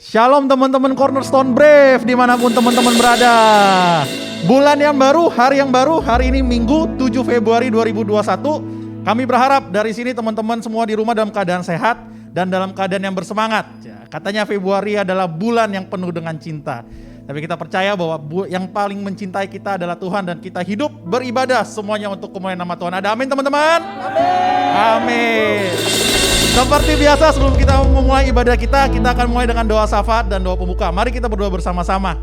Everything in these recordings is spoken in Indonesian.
Shalom teman-teman Cornerstone Brave dimanapun teman-teman berada. Bulan yang baru, hari yang baru, hari ini Minggu 7 Februari 2021. Kami berharap dari sini teman-teman semua di rumah dalam keadaan sehat dan dalam keadaan yang bersemangat. Katanya Februari adalah bulan yang penuh dengan cinta. Tapi kita percaya bahwa yang paling mencintai kita adalah Tuhan dan kita hidup beribadah semuanya untuk kemuliaan nama Tuhan. Ada amin teman-teman? Amin. Seperti biasa sebelum kita memulai ibadah kita akan mulai dengan doa syafaat dan doa pembuka. Mari kita berdoa bersama-sama.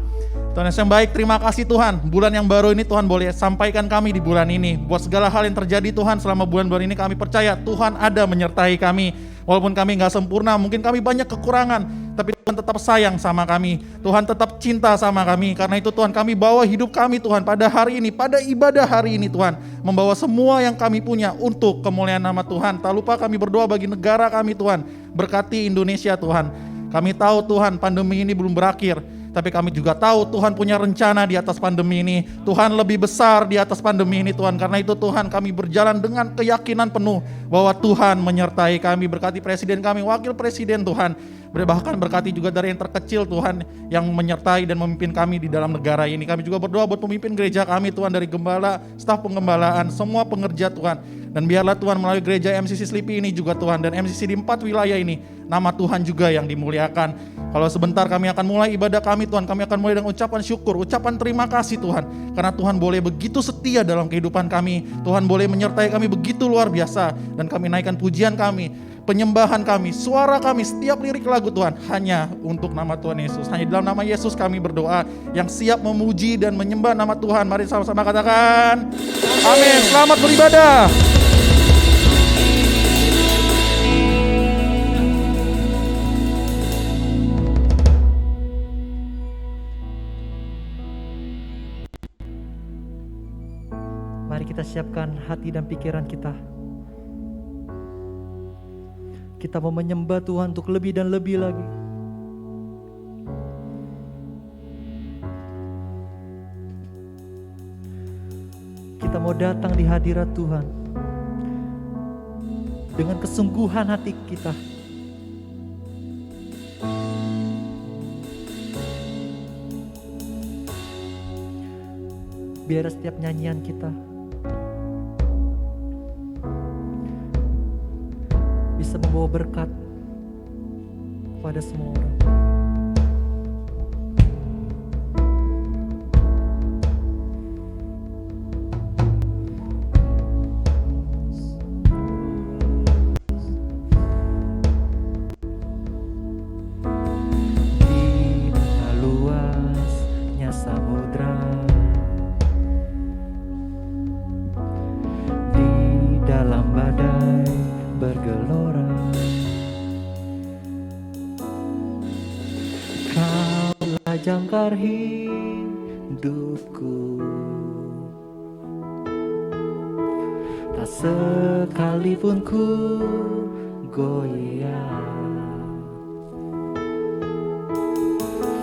Tuhan yang baik, terima kasih Tuhan. Bulan yang baru ini Tuhan boleh sampaikan kami di bulan ini. Buat segala hal yang terjadi Tuhan selama bulan-bulan ini kami percaya Tuhan ada menyertai kami. Walaupun kami gak sempurna, mungkin kami banyak kekurangan, tapi Tuhan tetap sayang sama kami. Tuhan tetap cinta sama kami. Karena itu Tuhan kami bawa hidup kami Tuhan pada hari ini, pada ibadah hari ini Tuhan. Membawa semua yang kami punya untuk kemuliaan nama Tuhan. Tak lupa kami berdoa bagi negara kami Tuhan. Berkati Indonesia Tuhan. Kami tahu Tuhan pandemi ini belum berakhir. Tapi kami juga tahu Tuhan punya rencana di atas pandemi ini. Tuhan lebih besar di atas pandemi ini Tuhan. Karena itu Tuhan kami berjalan dengan keyakinan penuh bahwa Tuhan menyertai kami. Berkati presiden kami, wakil presiden Tuhan. Bahkan berkati juga dari yang terkecil Tuhan yang menyertai dan memimpin kami di dalam negara ini. Kami juga berdoa buat pemimpin gereja kami Tuhan, dari gembala, staf penggembalaan, semua pengerja Tuhan. Dan biarlah Tuhan melalui gereja MCC Sleepy ini juga Tuhan, dan MCC di 4 wilayah ini, nama Tuhan juga yang dimuliakan. Kalau sebentar kami akan mulai ibadah kami Tuhan, kami akan mulai dengan ucapan syukur, ucapan terima kasih Tuhan. Karena Tuhan boleh begitu setia dalam kehidupan kami. Tuhan boleh menyertai kami begitu luar biasa. Dan kami naikkan pujian kami, penyembahan kami, suara kami, setiap lirik lagu Tuhan hanya untuk nama Tuhan Yesus. Hanya dalam nama Yesus kami berdoa, yang siap memuji dan menyembah nama Tuhan. Mari sama-sama katakan amin. Selamat beribadah. Mari kita siapkan hati dan pikiran kita. Kita mau menyembah Tuhan untuk lebih dan lebih lagi. Kita mau datang di hadirat Tuhan dengan kesungguhan hati kita. Biar setiap nyanyian kita bisa membawa berkat kepada semua orang. Di tengah luasnya samudra, di dalam badai bergelora, Kaulah jangkar hidupku. Tak sekalipun ku goyah,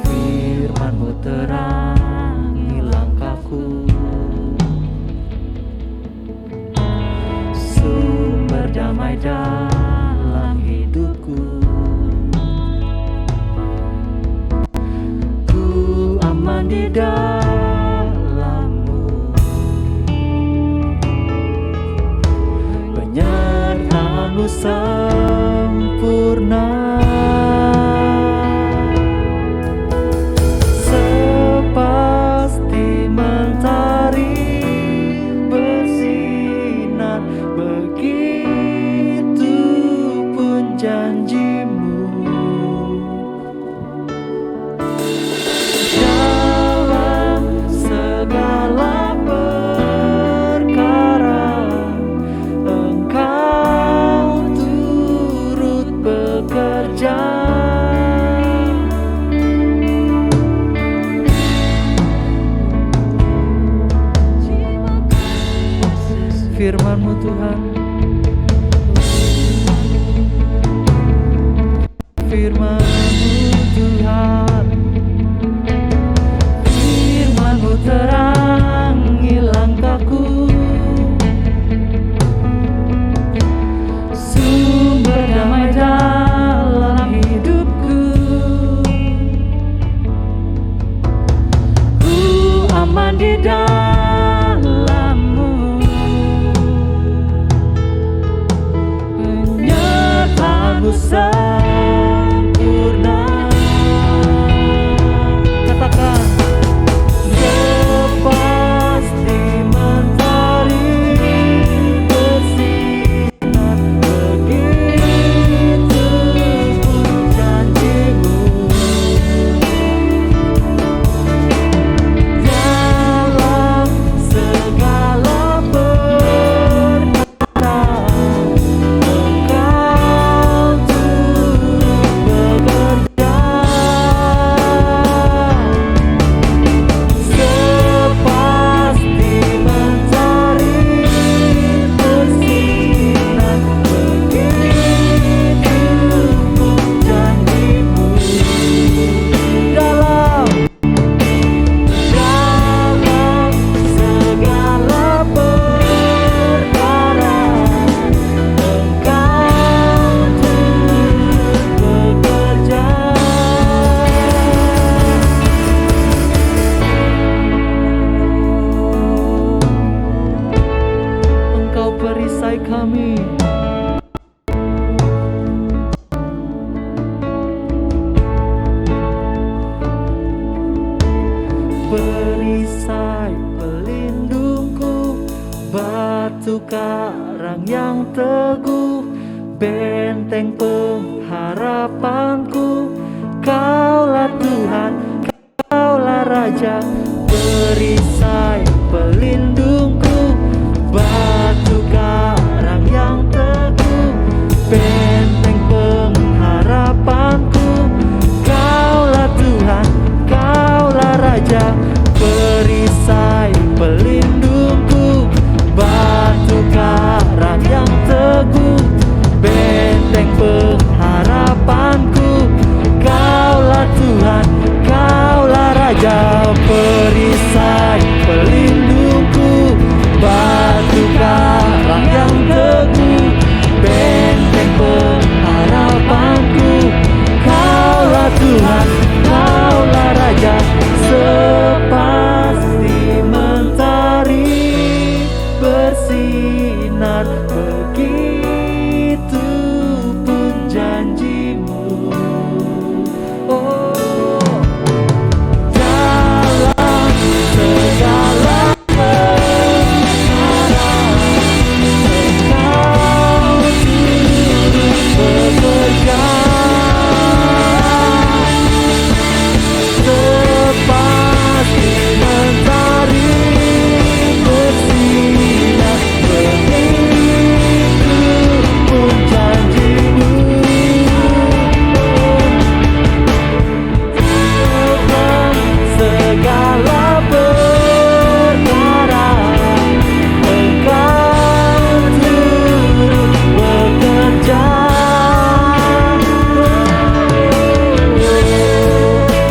firman-Mu terangi langkahku, sumber damai dalam hidupku. Ku aman di dalam-Mu, penyertaan-Mu sempurna, sepasti mentari bersinar, begitu pun janji-Mu. Dalam segala perkara Engkau turut bekerja. Firman-Mu Tuhan, firman-Mu Tuhan, firman-Mu terangi langkahku, sumber damai dalam hidupku. kami. Perisai pelindungku, batu karang yang teguh, benteng pengharapanku. Kaulah Tuhan, Kaulah Raja, perisai pelindungku, batu karang yang teguh, benteng pengharapanku. Kaulah Tuhan, Kaulah Raja, perisai pelindungku, batu karang yang teguh, benteng pengharapanku. Kaulah Tuhan, Kaulah Raja, perisai pelindungku, batu karang yang teguh, benteng pengharapanku. Kaulah Tuhan, Kaulah Raja, sepasti mentari bersinar, begitu pun janjimu. Oh, dalam segala perkara Engkau turut bekerja, sepasti mentari bersinar, begitu pun janjimu. Dalam segala perkara Engkau turut bekerja,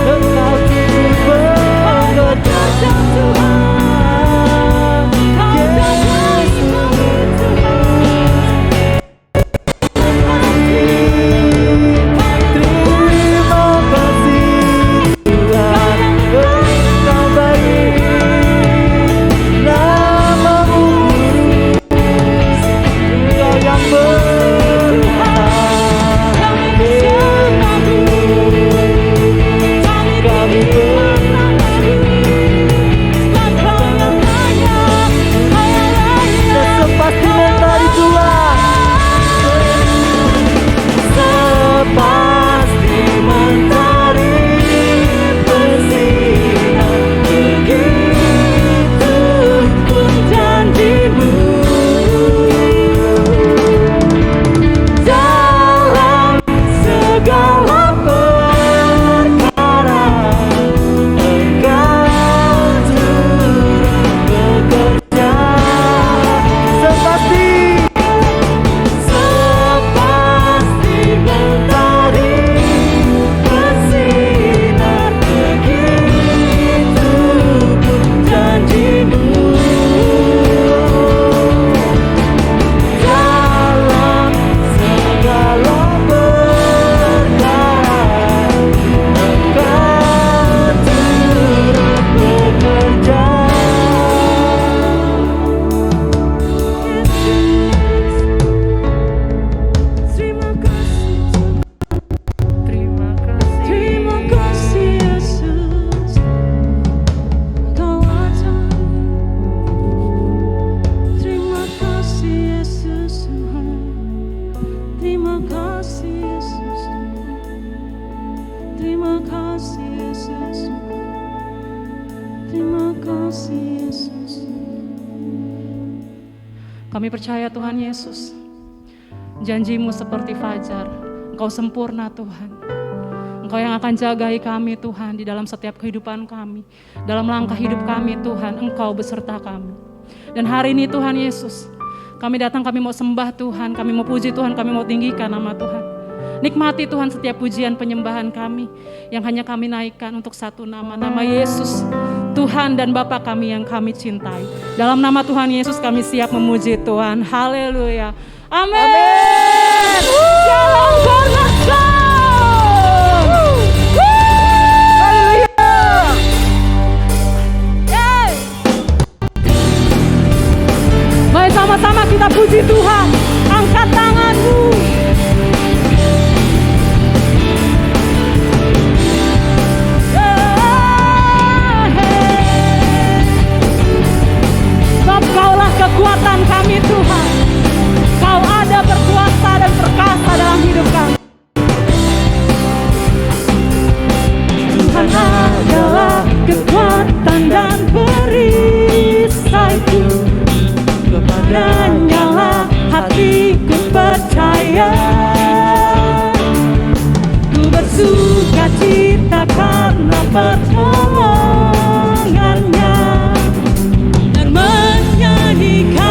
Engkau turut bekerja, Tuhan, terima kasih Tuhan, Engkau baik, namamu kudus, Engkau yang berkuasa. Kami sepasti mentari Tuhan, sepasti mentari bersinar, begitu pun janjimu. Dalam segala perkara Engkau turut bekerja, sepasti mentari bersinar, begitu pun janjimu. Dalam segala perkara Engkau turut bekerja. Terima kasih Tuhan. Terima kasih Yesus, Engkau ajaib. Terima kasih Yesus Tuhan. Terima kasih Yesus Tuhan. Terima kasih Yesus Tuhan. Terima kasih Yesus. Kami percaya Tuhan Yesus, janjimu seperti fajar, Engkau sempurna Tuhan. Engkau yang akan jagai kami Tuhan di dalam setiap kehidupan kami, dalam langkah hidup kami Tuhan, Engkau beserta kami. Dan hari ini Tuhan Yesus, kami datang, kami mau sembah Tuhan, kami mau puji Tuhan, kami mau tinggikan nama Tuhan. Nikmati Tuhan setiap pujian penyembahan kami yang hanya kami naikkan untuk satu nama, nama Yesus, Tuhan dan Bapa kami yang kami cintai. Dalam nama Tuhan Yesus kami siap memuji Tuhan. Haleluya. Amin. Shalom Cornerstone. Haleluya. Mari sama-sama kita kita puji Tuhan. Angkat tanganmu. Sebab Kaulah kekuatan kami Tuhan. Kau ada berkuasa dan perkasa dalam hidup kami. Tuhan adalah kekuatan dan perisaiku, kepadanya lah hatiku percaya. Ku bersuka cita karena pertolongannya, dan menyanyikan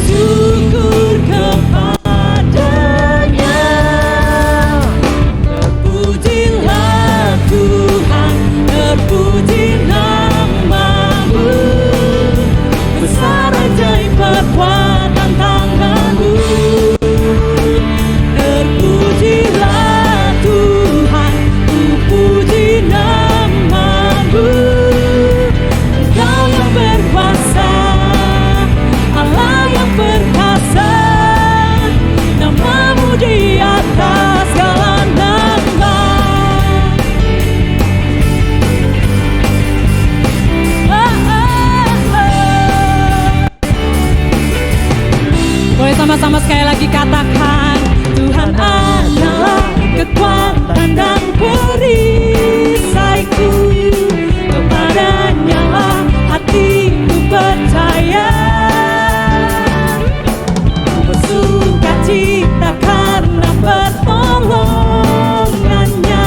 syukur kepadanya. Terpujilah Tuhan, terpuji nama-Mu, besar ajaib perbuatan tangan-Mu. Terpujilah Tuhan, ku puji nama-Mu. Engkau yang berkuasa, Allah yang perkasa, nama-Mu di atas segala nama. Boleh sama-sama sekali lagi katakan, Tuhan adalah kekuatan dan perisaiku, kepadanya lah hatiku percaya. Ku bersuka cita karena pertolongannya,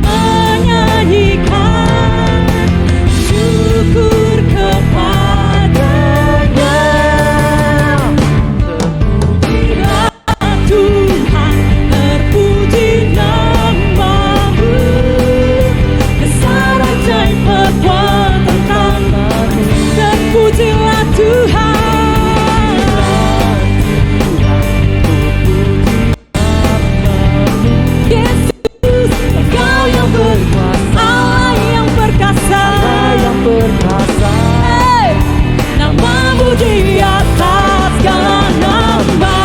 menyanyikan syukur kepadanya. Terpujilah Tuhan, terpuji nama-Mu, besar ajaib perbuatan tangan-Mu. Terpujilah Tuhan, Yesus, Engkau yang berkuasa, Allah yang perkasa, Hey, nama-Mu di atas segala nama.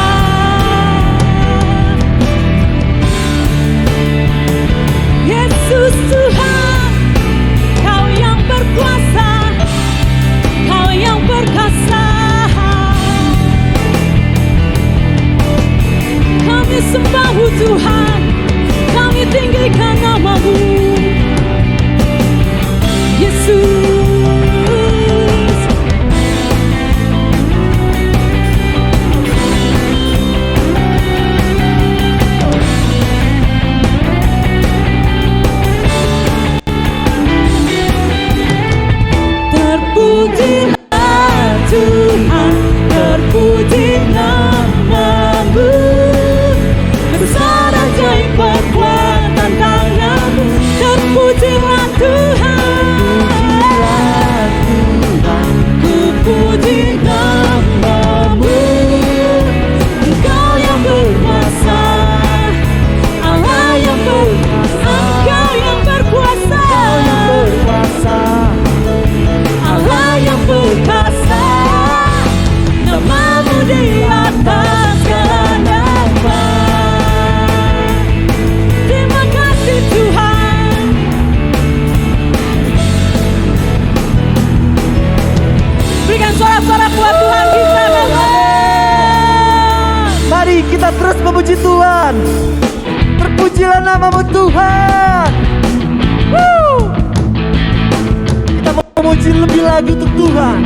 Yesus Tuhan, Kau yang berkuasa, Kau yang perkasa. Kami sembah-Mu Tuhan, kami tinggikan nama-Mu, Yesus. Terpujilah Tuhan, terpuji nama-Mu, besar ajaib perbuatan tangan-Mu. Terpujilah Tuhan, ku puji nama-Mu. Engkau yang berkuasa, Allah yang berkuasa, Engkau yang berkuasa, Allah yang perkasa, nama-Mu di atas segala nama. Terima kasih Tuhan. Berikan suara-suara buat Tuhan kita. Mari kita terus memuji Tuhan. Terpujilah nama-Mu Tuhan. Woo! Kita mau memuji lebih lagi untuk Tuhan.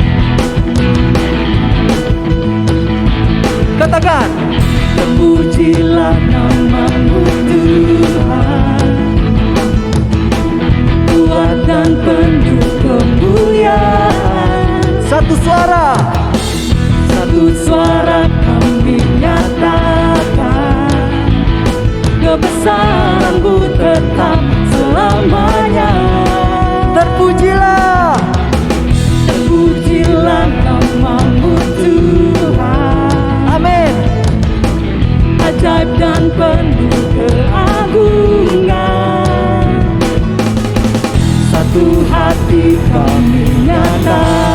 Katakan, Terpujilah nama-Mu Tuhan, kuat dan penuh kemuliaan. satu suara. Satu suara kami nyatakan, kebesaran-Mu tetap selamanya. Terpujilah. Terpujilah nama-Mu Tuhan. Amin. Ajaib dan penuh keagungan. Satu hati kami nyatakan,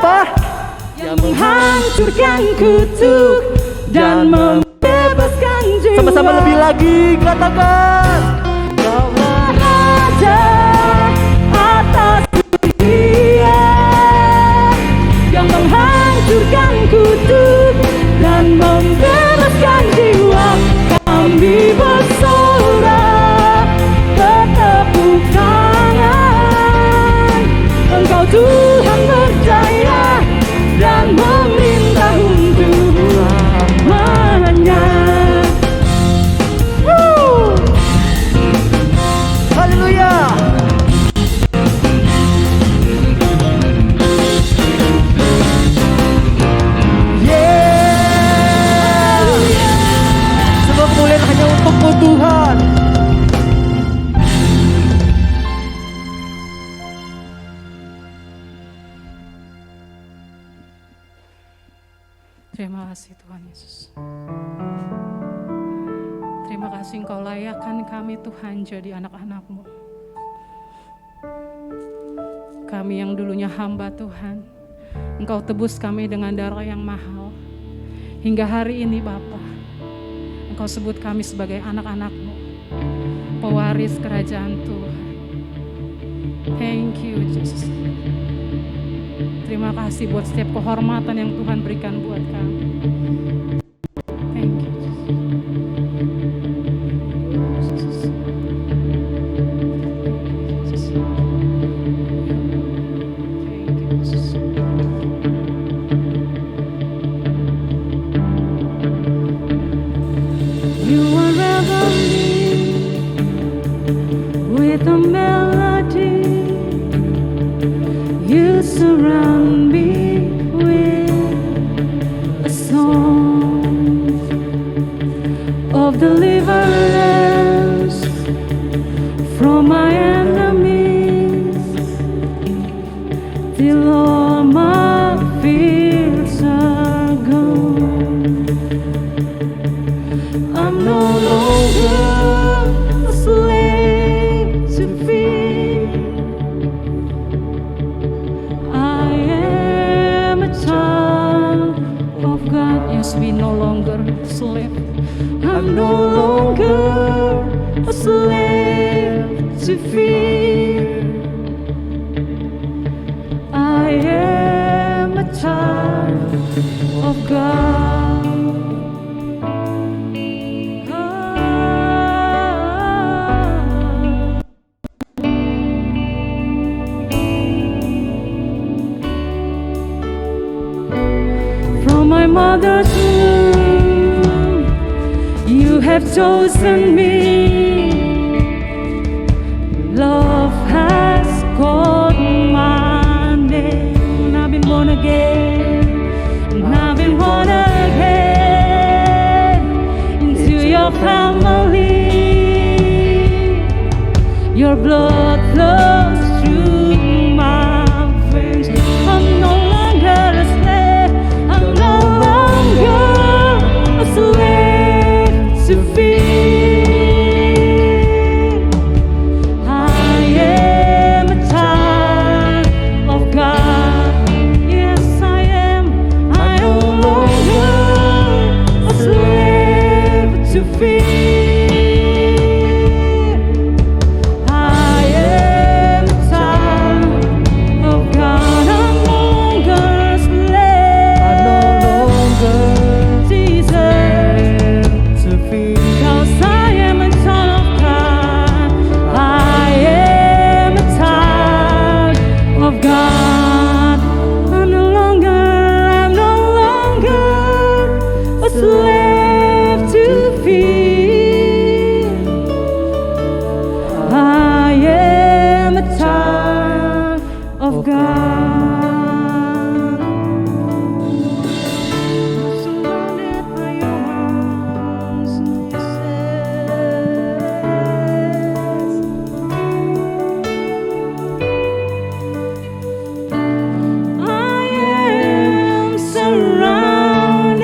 apa? yang menghancurkan kutuk dan membebaskan jiwa. Sama-sama lebih lagi katakan. Kaulah Raja atas dunia yang menghancurkan kutuk dan membebaskan jiwa. Kami bersorak bertepuk tangan. Engkau Tuhan berjaya dan memerintah untuk lamanya. Haleluya. Semua kemuliaan hanya untuk-Mu Tuhan. Terima kasih Tuhan Yesus. Terima kasih Engkau layakkan kami Tuhan jadi anak-anak-Mu. Kami yang dulunya hamba Tuhan, Engkau tebus kami dengan darah yang mahal. Hingga hari ini Bapa, Engkau sebut kami sebagai anak-anak-Mu, pewaris kerajaan Tuhan. Thank you Jesus. Terima kasih buat setiap kehormatan yang Tuhan berikan buat kami. Thank you Jesus. You unravel me with a melody. You surround me with a song of deliverance from my enemies till all my fears are gone. I'm no longer a slave to fear. I am a child of God. Yes, we no longer a slave. I'm no longer a slave to fear. I am a child of God. From my mother's womb, you have chosen me. Love has called my name. I've been born again. I've been born again into your family. Your blood flows through my veins. I'm no longer a slave. I'm no longer a slave to fear. I am a child of God. Yes, I am. I am no longer a slave to fear. I am a child of God. I'm no longer a slave. I'm no longer Jesus, to fear. 'cause I am a child of God. I am a child of God. I'm no longer a slave to fear. I am a child of God. Surrounded by your arms and kisses. I am surrounded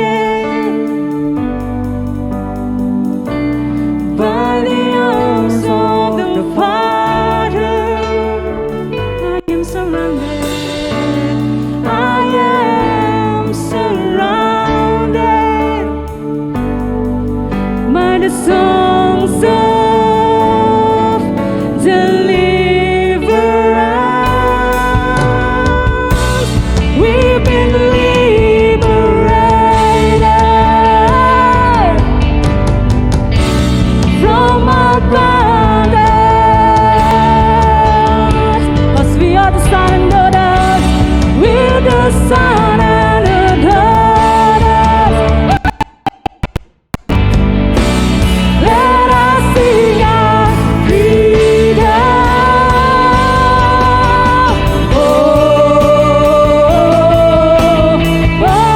by the arms of the Father. I am surrounded. sun and the darkness. Let us sing our freedom. Oh, oh,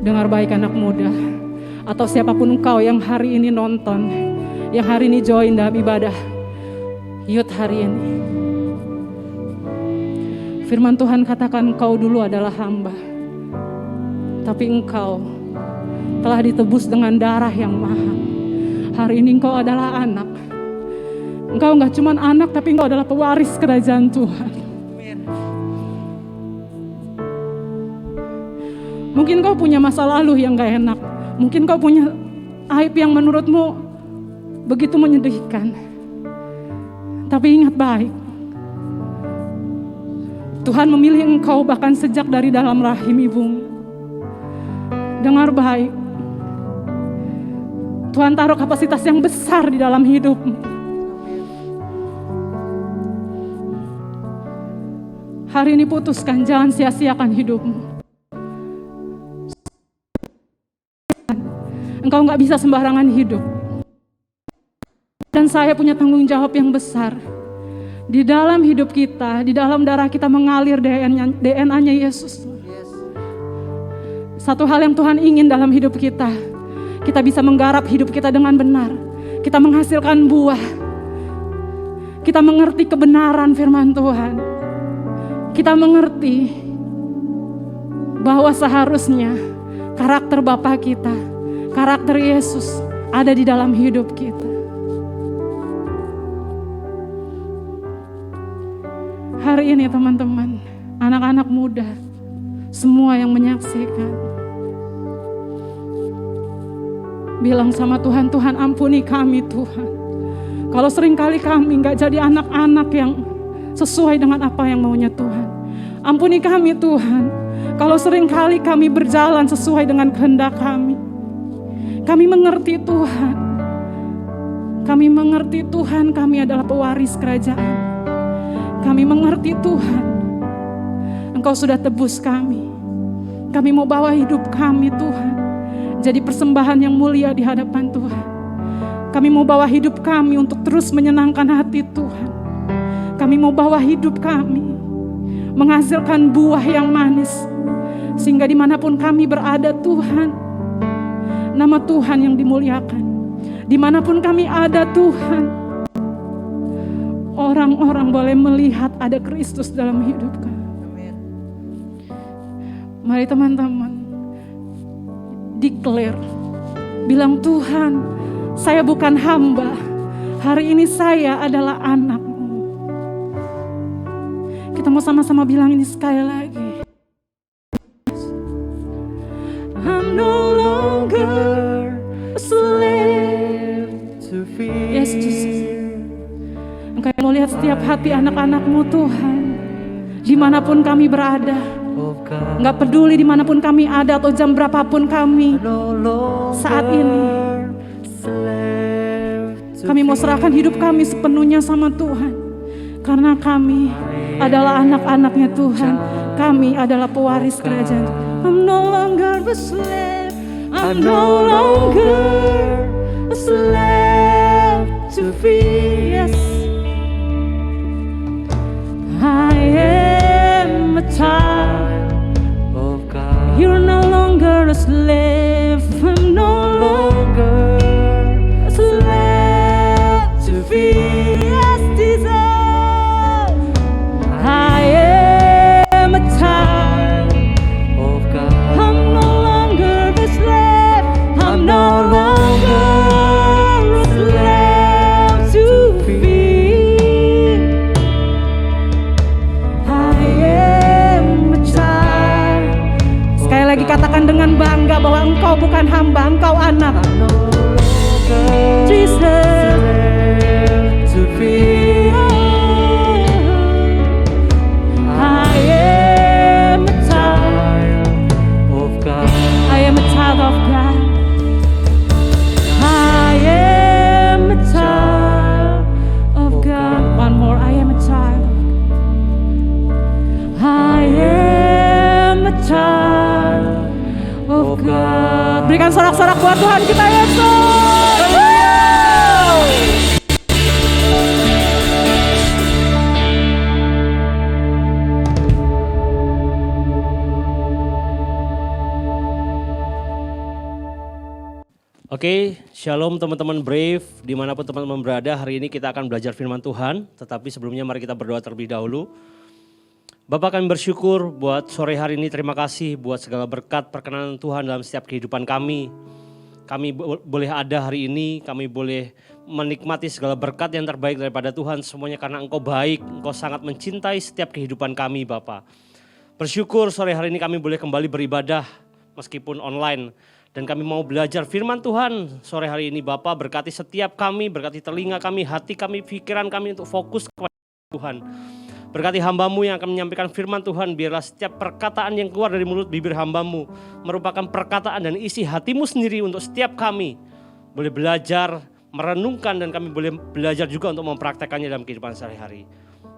Dengar baik anak muda, atau siapapun engkau yang hari ini nonton, yang hari ini join dalam ibadah Youth hari ini. Firman Tuhan katakan engkau dulu adalah hamba, tapi engkau telah ditebus dengan darah yang mahal. Hari ini engkau adalah anak. Engkau enggak cuma anak, tapi engkau adalah pewaris kerajaan Tuhan. Mungkin kau punya masa lalu yang gak enak. Mungkin kau punya aib yang menurutmu begitu menyedihkan. Tapi ingat baik, Tuhan memilih engkau bahkan sejak dari dalam rahim ibumu. Dengar baik, Tuhan taruh kapasitas yang besar di dalam hidupmu. Hari ini putuskan, jangan sia-siakan hidupmu. Engkau gak bisa sembarangan hidup. Dan saya punya tanggung jawab yang besar. Di dalam hidup kita, di dalam darah kita mengalir DNA-nya Yesus. Satu hal yang Tuhan ingin dalam hidup kita, kita bisa menggarap hidup kita dengan benar. Kita menghasilkan buah. Kita mengerti kebenaran firman Tuhan. Kita mengerti bahwa seharusnya karakter Bapa kita, karakter Yesus ada di dalam hidup kita. Hari ini teman-teman, anak-anak muda, semua yang menyaksikan, bilang sama Tuhan, Tuhan ampuni kami Tuhan. Kalau seringkali kami gak jadi anak-anak yang sesuai dengan apa yang maunya Tuhan. Ampuni kami Tuhan, kalau seringkali kami berjalan sesuai dengan kehendak kami. Kami mengerti Tuhan. Kami mengerti Tuhan, kami adalah pewaris kerajaan. Kami mengerti Tuhan, Engkau sudah tebus kami. Kami mau bawa hidup kami Tuhan jadi persembahan yang mulia di hadapan Tuhan. Kami mau bawa hidup kami untuk terus menyenangkan hati Tuhan. Kami mau bawa hidup kami menghasilkan buah yang manis. Sehingga dimanapun kami berada Tuhan, nama Tuhan yang dimuliakan. Dimanapun kami ada Tuhan, orang-orang boleh melihat ada Kristus dalam hidup kami. Mari teman-teman, declare, bilang Tuhan, saya bukan hamba, hari ini saya adalah anak-Mu. Kita mau sama-sama bilang ini sekali lagi. I'm no longer a slave to fear. Yes, Jesus. Engkau yang mau lihat setiap hati anak-anak-Mu Tuhan, dimanapun kami berada. Oh God, Enggak peduli dimanapun kami ada atau jam berapapun kami no longer saat ini. slave to Kami mau serahkan hidup kami sepenuhnya sama Tuhan. Karena kami adalah anak-anaknya Tuhan. Kami adalah pewaris kerajaan. I'm no longer a slave. I'm no longer a slave to fear. Yes. I am a child. of God. You're no longer a slave. I'm no longer a slave to fear. Yes, Jesus. I am a child. Of God. I'm no longer a slave. I'm no longer a slave to fear. I am a child. Sekali lagi katakan dengan bangga bahwa engkau bukan hamba, engkau anak. No longer Jesus. slave to fear. I am a child. Of God. I am a child of God. I am a child of God. One more. I am a child. I am a child of God. Berikan sorak-sorak buat Tuhan kita Yesus. Oke, shalom teman-teman Brave, dimanapun teman-teman berada, hari ini kita akan belajar firman Tuhan, tetapi sebelumnya mari kita berdoa terlebih dahulu. Bapak, kami bersyukur buat sore hari ini, terima kasih buat segala berkat perkenanan Tuhan dalam setiap kehidupan kami. Kami boleh ada hari ini, kami boleh menikmati segala berkat yang terbaik daripada Tuhan, semuanya karena Engkau baik, Engkau sangat mencintai setiap kehidupan kami Bapak. Bersyukur sore hari ini kami boleh kembali beribadah meskipun online. Dan kami mau belajar firman Tuhan sore hari ini Bapak, berkati setiap kami, berkati telinga kami, hati kami, pikiran kami untuk fokus kepada Tuhan. Berkati hamba-Mu yang akan menyampaikan firman Tuhan, biarlah setiap perkataan yang keluar dari mulut bibir hamba-Mu merupakan perkataan dan isi hati-Mu sendiri untuk setiap kami. Boleh belajar, merenungkan dan kami boleh belajar juga untuk mempraktekannya dalam kehidupan sehari-hari.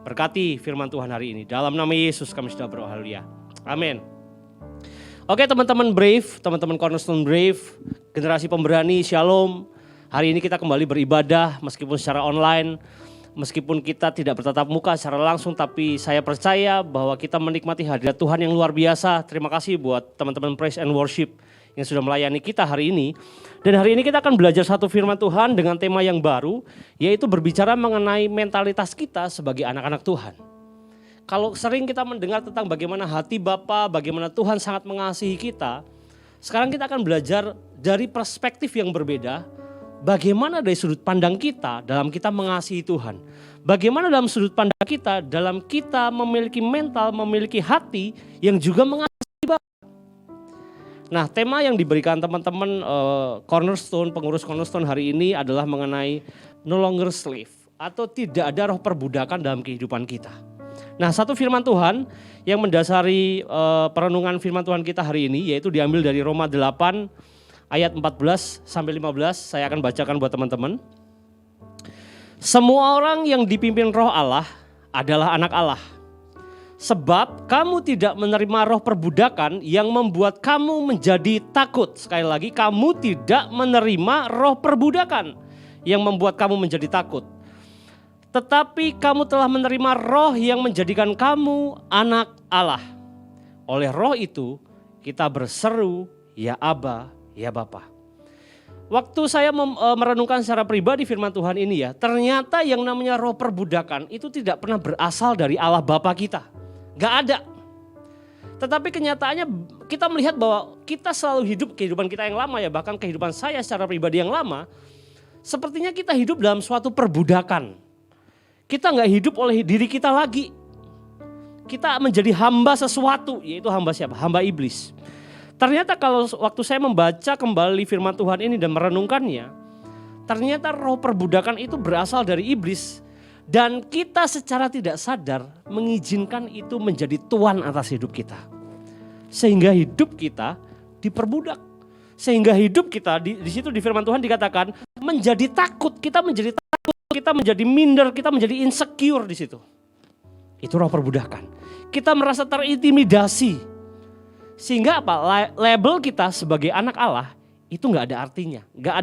Berkati firman Tuhan hari ini, dalam nama Yesus kami sudah berdoa, haleluya. Amin. Oke teman-teman Brave, teman-teman Cornerstone Brave, generasi pemberani, shalom. Hari ini kita kembali beribadah meskipun secara online, meskipun kita tidak bertatap muka secara langsung, tapi saya percaya bahwa kita menikmati hadirat Tuhan yang luar biasa. Terima kasih buat teman-teman Praise and Worship yang sudah melayani kita hari ini. Dan hari ini kita akan belajar satu firman Tuhan dengan tema yang baru, yaitu berbicara mengenai mentalitas kita sebagai anak-anak Tuhan. Kalau sering kita mendengar tentang bagaimana hati Bapa, bagaimana Tuhan sangat mengasihi kita, sekarang kita akan belajar dari perspektif yang berbeda, bagaimana dari sudut pandang kita dalam kita mengasihi Tuhan. Bagaimana dalam sudut pandang kita dalam kita memiliki mental, memiliki hati yang juga mengasihi Bapa. Nah, tema yang diberikan teman-teman Cornerstone, pengurus Cornerstone hari ini adalah mengenai no longer slave, atau tidak ada roh perbudakan dalam kehidupan kita. Nah, satu firman Tuhan yang mendasari perenungan firman Tuhan kita hari ini, yaitu diambil dari Roma 8 ayat 14 sampai 15, saya akan bacakan buat teman-teman. Semua orang yang dipimpin roh Allah adalah anak Allah. Sebab kamu tidak menerima roh perbudakan yang membuat kamu menjadi takut. Sekali lagi, kamu tidak menerima roh perbudakan yang membuat kamu menjadi takut. Tetapi kamu telah menerima roh yang menjadikan kamu anak Allah. Oleh roh itu, kita berseru, ya Aba, ya Bapa. Waktu saya merenungkan secara pribadi firman Tuhan ini ya, ternyata yang namanya roh perbudakan itu tidak pernah berasal dari Allah Bapa kita. Gak ada. Tetapi kenyataannya kita melihat bahwa kita selalu hidup kehidupan kita yang lama ya, bahkan kehidupan saya secara pribadi yang lama, sepertinya kita hidup dalam suatu perbudakan. Kita gak hidup oleh diri kita lagi. Kita menjadi hamba sesuatu, yaitu hamba siapa? Hamba iblis. Ternyata kalau waktu saya membaca kembali firman Tuhan ini dan merenungkannya, ternyata roh perbudakan itu berasal dari iblis. Dan kita secara tidak sadar mengizinkan itu menjadi tuan atas hidup kita. Sehingga hidup kita diperbudak. Sehingga hidup kita di situ di firman Tuhan dikatakan menjadi takut. Kita menjadi takut, kita menjadi minder, kita menjadi insecure di situ. Itu roh perbudakan. Kita merasa terintimidasi. Sehingga apa? Label kita sebagai anak Allah itu nggak ada artinya. Nggak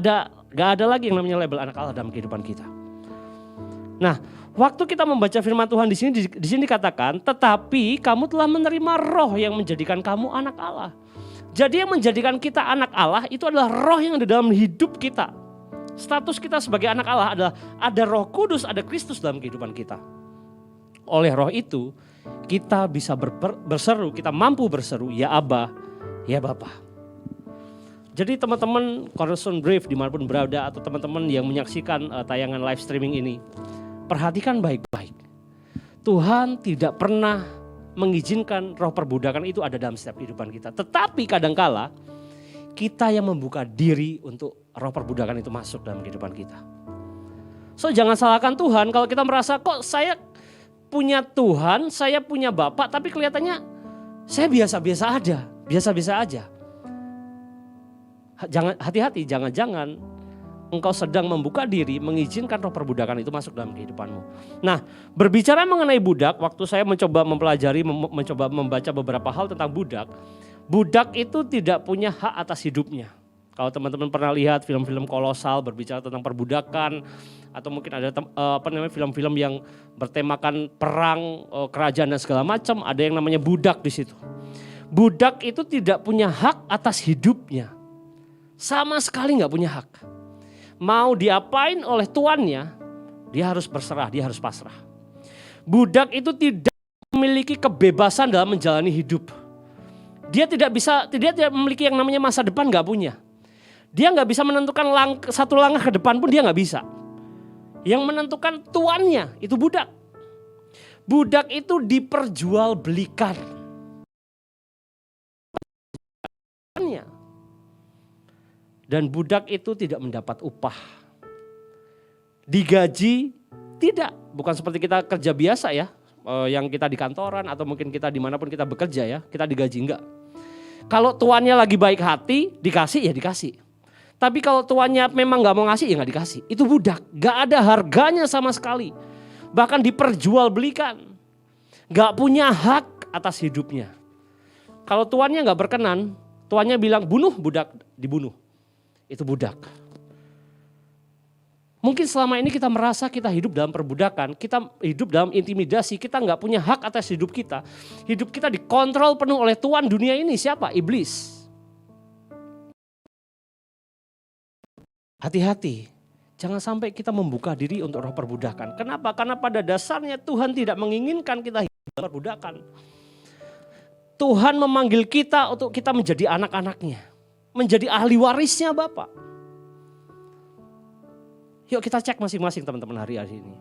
ada lagi yang namanya label anak Allah dalam kehidupan kita. Nah, waktu kita membaca firman Tuhan di sini dikatakan, tetapi kamu telah menerima roh yang menjadikan kamu anak Allah. Jadi yang menjadikan kita anak Allah itu adalah roh yang ada dalam hidup kita. Status kita sebagai anak Allah adalah ada Roh Kudus, ada Kristus dalam kehidupan kita. Oleh roh itu, kita bisa berseru, kita mampu berseru, ya Aba, ya Bapa. Jadi teman-teman Cornerstone Brave dimanapun berada atau teman-teman yang menyaksikan tayangan live streaming ini, perhatikan baik-baik. Tuhan tidak pernah mengizinkan roh perbudakan itu ada dalam setiap kehidupan kita. Tetapi kadangkala kita yang membuka diri untuk roh perbudakan itu masuk dalam kehidupan kita. So jangan salahkan Tuhan kalau kita merasa kok saya punya Tuhan, saya punya Bapak, tapi kelihatannya saya biasa-biasa aja. Jangan hati-hati, jangan-jangan engkau sedang membuka diri mengizinkan roh perbudakan itu masuk dalam kehidupanmu. Nah, berbicara mengenai budak, waktu saya mencoba mempelajari, mencoba membaca beberapa hal tentang budak, budak itu tidak punya hak atas hidupnya. Kalau teman-teman pernah lihat film-film kolosal berbicara tentang perbudakan, atau mungkin ada film-film yang bertemakan perang, kerajaan dan segala macam, ada yang namanya budak di situ. Budak itu tidak punya hak atas hidupnya, sama sekali nggak punya hak. Mau diapain oleh tuannya, dia harus berserah, dia harus pasrah. Budak itu tidak memiliki kebebasan dalam menjalani hidup. Dia tidak memiliki yang namanya masa depan, nggak punya. Dia nggak bisa menentukan satu langkah ke depan pun dia nggak bisa. Yang menentukan tuannya itu budak. Budak itu diperjualbelikan. Dan budak itu tidak mendapat upah. Digaji tidak, bukan seperti kita kerja biasa ya, yang kita di kantoran atau mungkin kita dimanapun kita bekerja ya, kita digaji enggak. Kalau tuannya lagi baik hati, dikasih ya dikasih. Tapi kalau tuannya memang nggak mau ngasih ya nggak dikasih. Itu budak, nggak ada harganya sama sekali. Bahkan diperjualbelikan, nggak punya hak atas hidupnya. Kalau tuannya nggak berkenan, tuannya bilang bunuh, budak dibunuh. Itu budak. Mungkin selama ini kita merasa kita hidup dalam perbudakan, kita hidup dalam intimidasi, kita nggak punya hak atas hidup kita. Hidup kita dikontrol penuh oleh tuan dunia ini, siapa? Iblis. Hati-hati, jangan sampai kita membuka diri untuk roh perbudakan. Kenapa? Karena pada dasarnya Tuhan tidak menginginkan kita hidup dalam perbudakan. Tuhan memanggil kita untuk kita menjadi anak-anaknya, menjadi ahli warisnya Bapa. Yuk kita cek masing-masing teman-teman hari ini.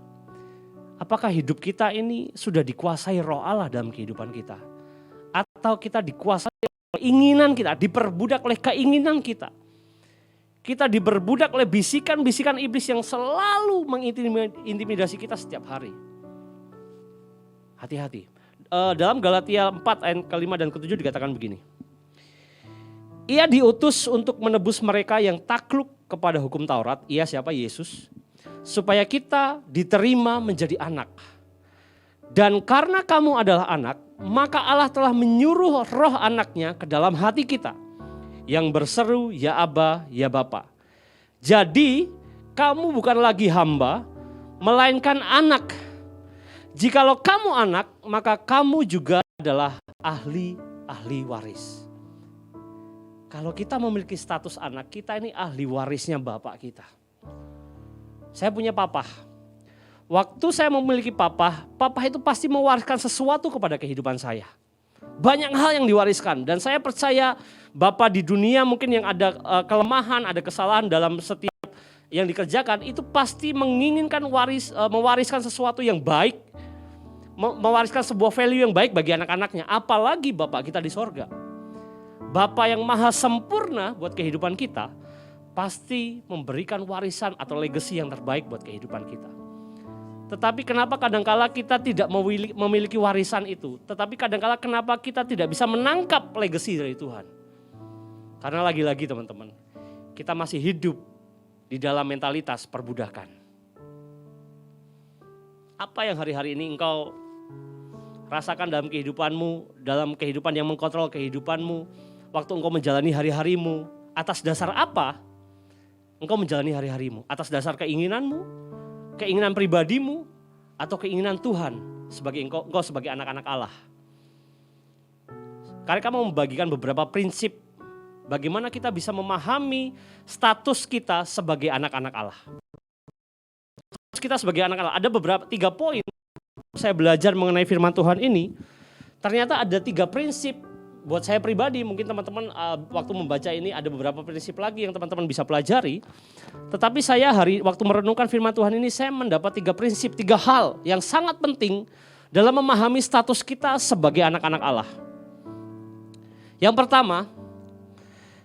Apakah hidup kita ini sudah dikuasai roh Allah dalam kehidupan kita? Atau kita dikuasai oleh keinginan kita, diperbudak oleh keinginan kita? Kita diperbudak oleh bisikan-bisikan iblis yang selalu mengintimidasi kita setiap hari. Hati-hati. Dalam Galatia 4 ayat ke-5 dan ke-7 dikatakan begini. Ia diutus untuk menebus mereka yang takluk kepada hukum Taurat. Ia siapa? Yesus. Supaya kita diterima menjadi anak. Dan karena kamu adalah anak, maka Allah telah menyuruh roh anaknya ke dalam hati kita. Yang berseru, ya Aba, ya Bapa. Jadi kamu bukan lagi hamba, melainkan anak. Jikalau kamu anak, maka kamu juga adalah ahli waris. Kalau kita memiliki status anak, kita ini ahli warisnya bapak kita. Saya punya papa. Waktu saya memiliki papa itu pasti mewariskan sesuatu kepada kehidupan saya. Banyak hal yang diwariskan dan saya percaya bapak di dunia mungkin yang ada kelemahan, ada kesalahan dalam setiap yang dikerjakan itu pasti menginginkan mewariskan sesuatu yang baik, mewariskan sebuah value yang baik bagi anak-anaknya. Apalagi bapak kita di sorga. Bapak yang maha sempurna buat kehidupan kita pasti memberikan warisan atau legacy yang terbaik buat kehidupan kita. Tetapi kenapa kadangkala kita tidak memiliki warisan itu? Tetapi kadangkala kenapa kita tidak bisa menangkap legacy dari Tuhan? Karena lagi-lagi teman-teman, kita masih hidup di dalam mentalitas perbudakan. Apa yang hari-hari ini engkau rasakan dalam kehidupanmu, dalam kehidupan yang mengkontrol kehidupanmu, waktu engkau menjalani hari-harimu, atas dasar apa engkau menjalani hari-harimu? Atas dasar keinginanmu? Keinginan pribadimu atau keinginan Tuhan sebagai engkau sebagai anak-anak Allah. Karena kamu membagikan beberapa prinsip bagaimana kita bisa memahami status kita sebagai anak-anak Allah. Status kita sebagai anak Allah ada beberapa 3 poin. Saya belajar mengenai firman Tuhan ini, ternyata ada 3 prinsip. Buat saya pribadi, mungkin teman-teman waktu membaca ini ada beberapa prinsip lagi yang teman-teman bisa pelajari. Tetapi saya waktu merenungkan firman Tuhan ini, saya mendapat 3 prinsip, 3 hal yang sangat penting dalam memahami status kita sebagai anak-anak Allah. Yang pertama,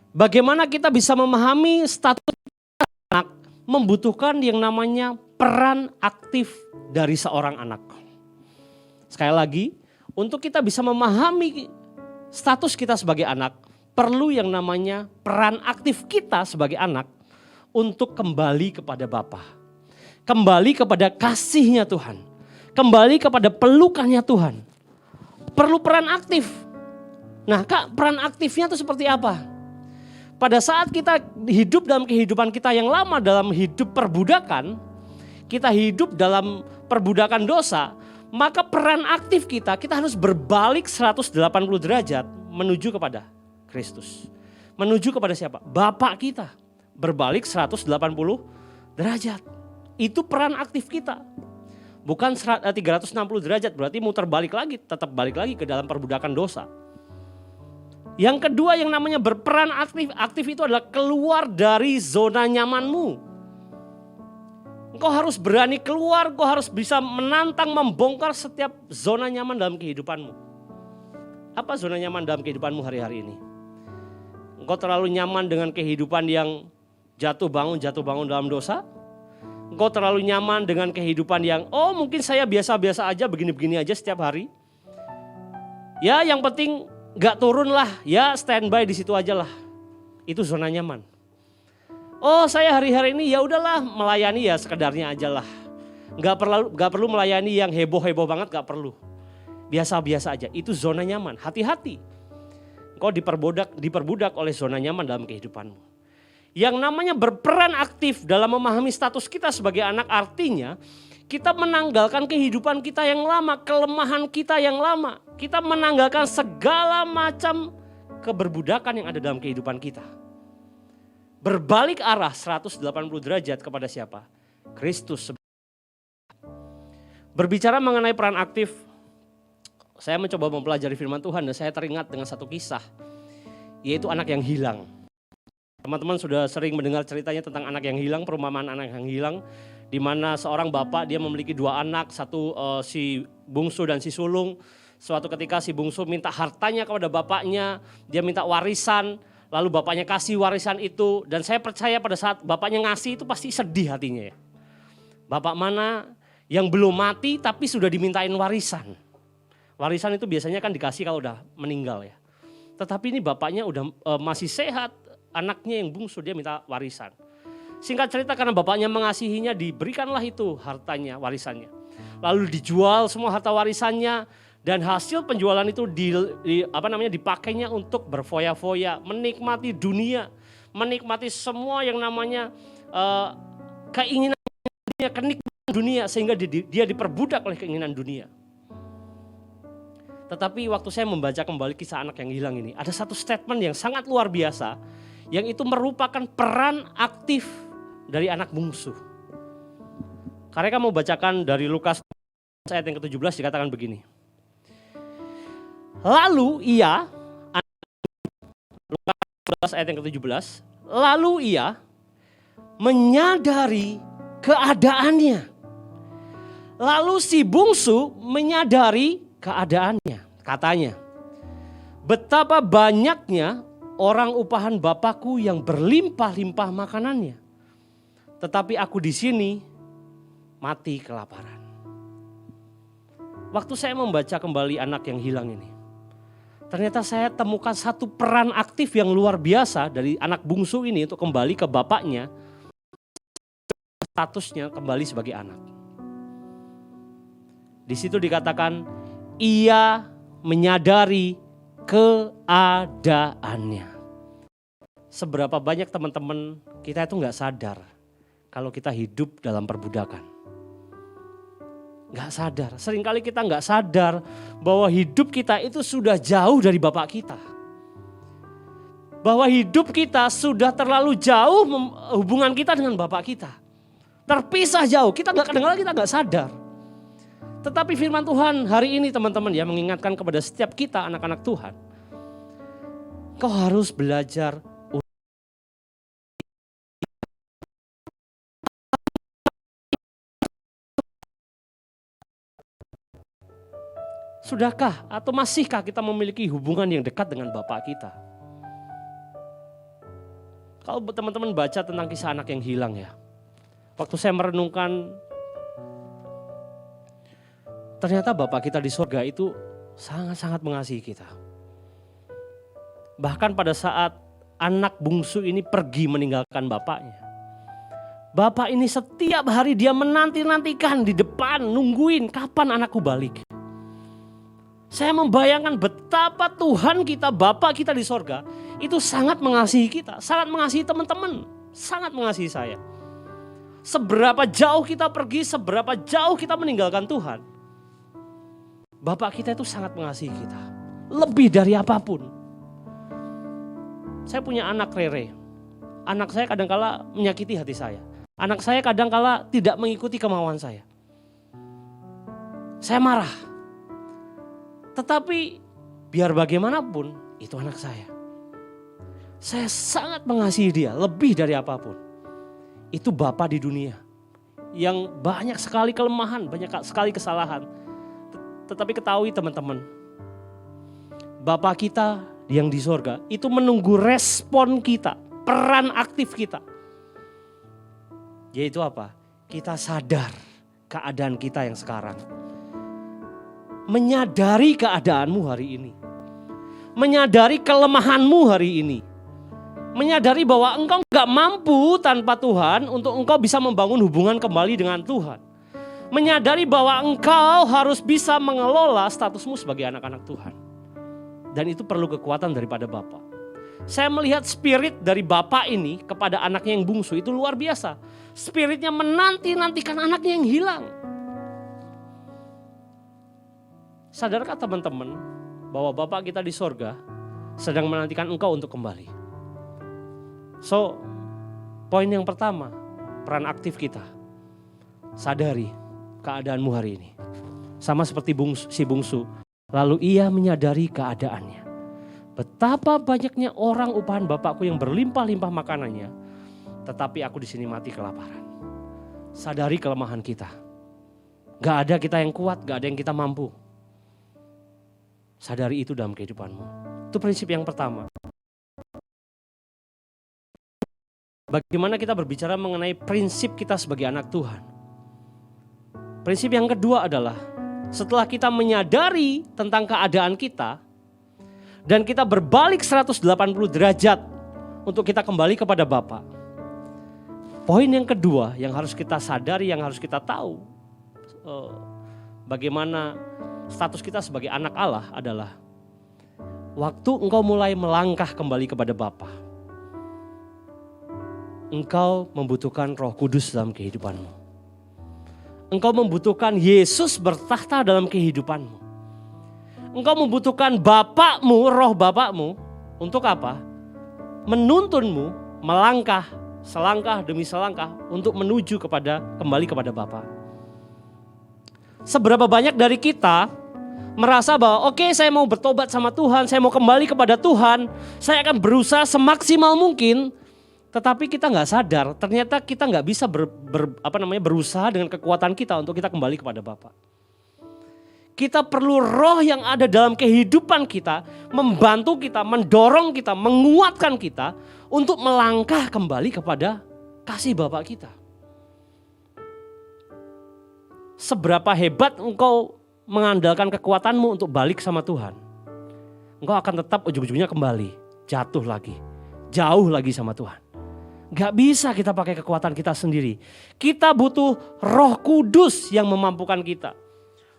bagaimana kita bisa memahami status anak membutuhkan yang namanya peran aktif dari seorang anak. Sekali lagi, untuk kita bisa memahami status kita sebagai anak, perlu yang namanya peran aktif kita sebagai anak untuk kembali kepada Bapa. Kembali kepada kasihnya Tuhan. Kembali kepada pelukannya Tuhan. Perlu peran aktif. Nah Kak, peran aktifnya itu seperti apa? Pada saat kita hidup dalam kehidupan kita yang lama dalam hidup perbudakan, kita hidup dalam perbudakan dosa, maka peran aktif kita harus berbalik 180 derajat menuju kepada Kristus. Menuju kepada siapa? Bapak kita. Berbalik 180 derajat. Itu peran aktif kita. Bukan 360 derajat, berarti muter balik lagi, tetap balik lagi ke dalam perbudakan dosa. Yang kedua yang namanya berperan aktif itu adalah keluar dari zona nyamanmu. Engkau harus berani keluar, engkau harus bisa menantang, membongkar setiap zona nyaman dalam kehidupanmu. Apa zona nyaman dalam kehidupanmu hari-hari ini? Engkau terlalu nyaman dengan kehidupan yang jatuh bangun dalam dosa? Engkau terlalu nyaman dengan kehidupan yang, mungkin saya biasa-biasa aja, begini-begini aja setiap hari. Ya yang penting gak turun lah, ya standby di situ aja lah. Itu zona nyaman. Saya hari-hari ini ya udahlah melayani ya sekedarnya aja lah. Gak perlu melayani yang heboh-heboh banget, gak perlu. Biasa-biasa aja, itu zona nyaman. Hati-hati. Engkau diperbudak oleh zona nyaman dalam kehidupanmu. Yang namanya berperan aktif dalam memahami status kita sebagai anak artinya kita menanggalkan kehidupan kita yang lama, kelemahan kita yang lama. Kita menanggalkan segala macam keberbudakan yang ada dalam kehidupan kita. Berbalik arah 180 derajat kepada siapa? Kristus. Berbicara mengenai peran aktif, saya mencoba mempelajari firman Tuhan dan saya teringat dengan satu kisah, yaitu anak yang hilang. Teman-teman sudah sering mendengar ceritanya tentang anak yang hilang, perumpamaan anak yang hilang, di mana seorang bapak dia memiliki 2 anak, satu si bungsu dan si sulung. Suatu ketika si bungsu minta hartanya kepada bapaknya, dia minta warisan. Lalu bapaknya kasih warisan itu dan saya percaya pada saat bapaknya ngasih itu pasti sedih hatinya ya. Bapak mana yang belum mati tapi sudah dimintain warisan. Warisan itu biasanya kan dikasih kalau udah meninggal ya. Tetapi ini bapaknya udah masih sehat, anaknya yang bungsu dia minta warisan. Singkat cerita karena bapaknya mengasihinya diberikanlah itu hartanya, warisannya. Lalu dijual semua harta warisannya. Dan hasil penjualan itu dipakainya untuk berfoya-foya, menikmati dunia, menikmati semua yang namanya keinginan dunia, kenikmatan dunia sehingga dia diperbudak oleh keinginan dunia. Tetapi waktu saya membaca kembali kisah anak yang hilang ini, ada satu statement yang sangat luar biasa, yang itu merupakan peran aktif dari anak bungsu. Karena kamu bacakan dari Lukas ayat yang ke-17 dikatakan begini. Lalu ia, Lukas ayat yang ke-17, lalu ia menyadari keadaannya. Lalu si bungsu menyadari keadaannya, katanya, betapa banyaknya orang upahan Bapakku yang berlimpah-limpah makanannya, tetapi aku di sini mati kelaparan. Waktu saya membaca kembali anak yang hilang ini, ternyata saya temukan satu peran aktif yang luar biasa dari anak bungsu ini untuk kembali ke bapaknya, statusnya kembali sebagai anak. Di situ dikatakan ia menyadari keadaannya. Seberapa banyak teman-teman kita itu nggak sadar kalau kita hidup dalam perbudakan. Nggak sadar, seringkali kita nggak sadar bahwa hidup kita itu sudah jauh dari Bapak kita. Bahwa hidup kita sudah terlalu jauh hubungan kita dengan Bapak kita. Terpisah jauh, kita nggak sadar. Tetapi firman Tuhan hari ini teman-teman ya mengingatkan kepada setiap kita anak-anak Tuhan. Kau harus belajar. Sudahkah atau masihkah kita memiliki hubungan yang dekat dengan Bapak kita? Kalau teman-teman baca tentang kisah anak yang hilang ya. Waktu saya merenungkan, ternyata Bapak kita di surga itu sangat-sangat mengasihi kita. Bahkan pada saat anak bungsu ini pergi meninggalkan bapaknya. Bapak ini setiap hari dia menanti-nantikan di depan, nungguin kapan anakku balik. Saya membayangkan betapa Tuhan kita, Bapa kita di sorga, itu sangat mengasihi kita, sangat mengasihi teman-teman, sangat mengasihi saya. Seberapa jauh kita pergi, seberapa jauh kita meninggalkan Tuhan, Bapak kita itu sangat mengasihi kita, lebih dari apapun. Saya punya anak Rere, anak saya kadangkala menyakiti hati saya, anak saya kadangkala tidak mengikuti kemauan saya. Saya marah. Tetapi biar bagaimanapun itu anak saya. Saya sangat mengasihi dia lebih dari apapun. Itu Bapa di dunia yang banyak sekali kelemahan, banyak sekali kesalahan. Tetapi ketahui teman-teman, Bapa kita yang di sorga itu menunggu respon kita, peran aktif kita. Yaitu apa? Kita sadar keadaan kita yang sekarang. Menyadari keadaanmu hari ini. Menyadari kelemahanmu hari ini. Menyadari bahwa engkau gak mampu tanpa Tuhan untuk engkau bisa membangun hubungan kembali dengan Tuhan. Menyadari bahwa engkau harus bisa mengelola statusmu sebagai anak-anak Tuhan. Dan itu perlu kekuatan daripada Bapa. Saya melihat spirit dari Bapa ini kepada anaknya yang bungsu itu luar biasa. Spiritnya menanti-nantikan anaknya yang hilang. Sadarkah teman-teman bahwa Bapak kita di sorga sedang menantikan engkau untuk kembali. So, poin yang pertama, peran aktif kita. Sadari keadaanmu hari ini. Sama seperti si bungsu. Lalu ia menyadari keadaannya. Betapa banyaknya orang upahan Bapakku yang berlimpah-limpah makanannya. Tetapi aku di sini mati kelaparan. Sadari kelemahan kita. Gak ada kita yang kuat, gak ada yang kita mampu. Sadari itu dalam kehidupanmu. Itu prinsip yang pertama. Bagaimana kita berbicara mengenai prinsip kita sebagai anak Tuhan. Prinsip yang kedua adalah setelah kita menyadari tentang keadaan kita dan kita berbalik 180 derajat untuk kita kembali kepada Bapa. Poin yang kedua yang harus kita sadari, yang harus kita tahu bagaimana status kita sebagai anak Allah adalah waktu engkau mulai melangkah kembali kepada Bapa, engkau membutuhkan Roh Kudus dalam kehidupanmu. Engkau membutuhkan Yesus bertahta dalam kehidupanmu. engkau membutuhkan bapakmu, roh bapakmu, untuk apa? Menuntunmu melangkah selangkah demi selangkah untuk menuju kembali kepada Bapa. Seberapa banyak dari kita merasa bahwa oke, saya mau bertobat sama Tuhan, saya mau kembali kepada Tuhan, saya akan berusaha semaksimal mungkin, tetapi kita nggak sadar ternyata kita nggak bisa berusaha dengan kekuatan kita untuk kita kembali kepada Bapa. Kita perlu roh yang ada dalam kehidupan kita, membantu kita, mendorong kita, menguatkan kita untuk melangkah kembali kepada kasih Bapa kita. Seberapa hebat engkau mengandalkan kekuatanmu untuk balik sama Tuhan, engkau akan tetap ujung-ujungnya kembali, jatuh lagi, jauh lagi sama Tuhan. Gak bisa kita pakai kekuatan kita sendiri. Kita butuh Roh Kudus yang memampukan kita.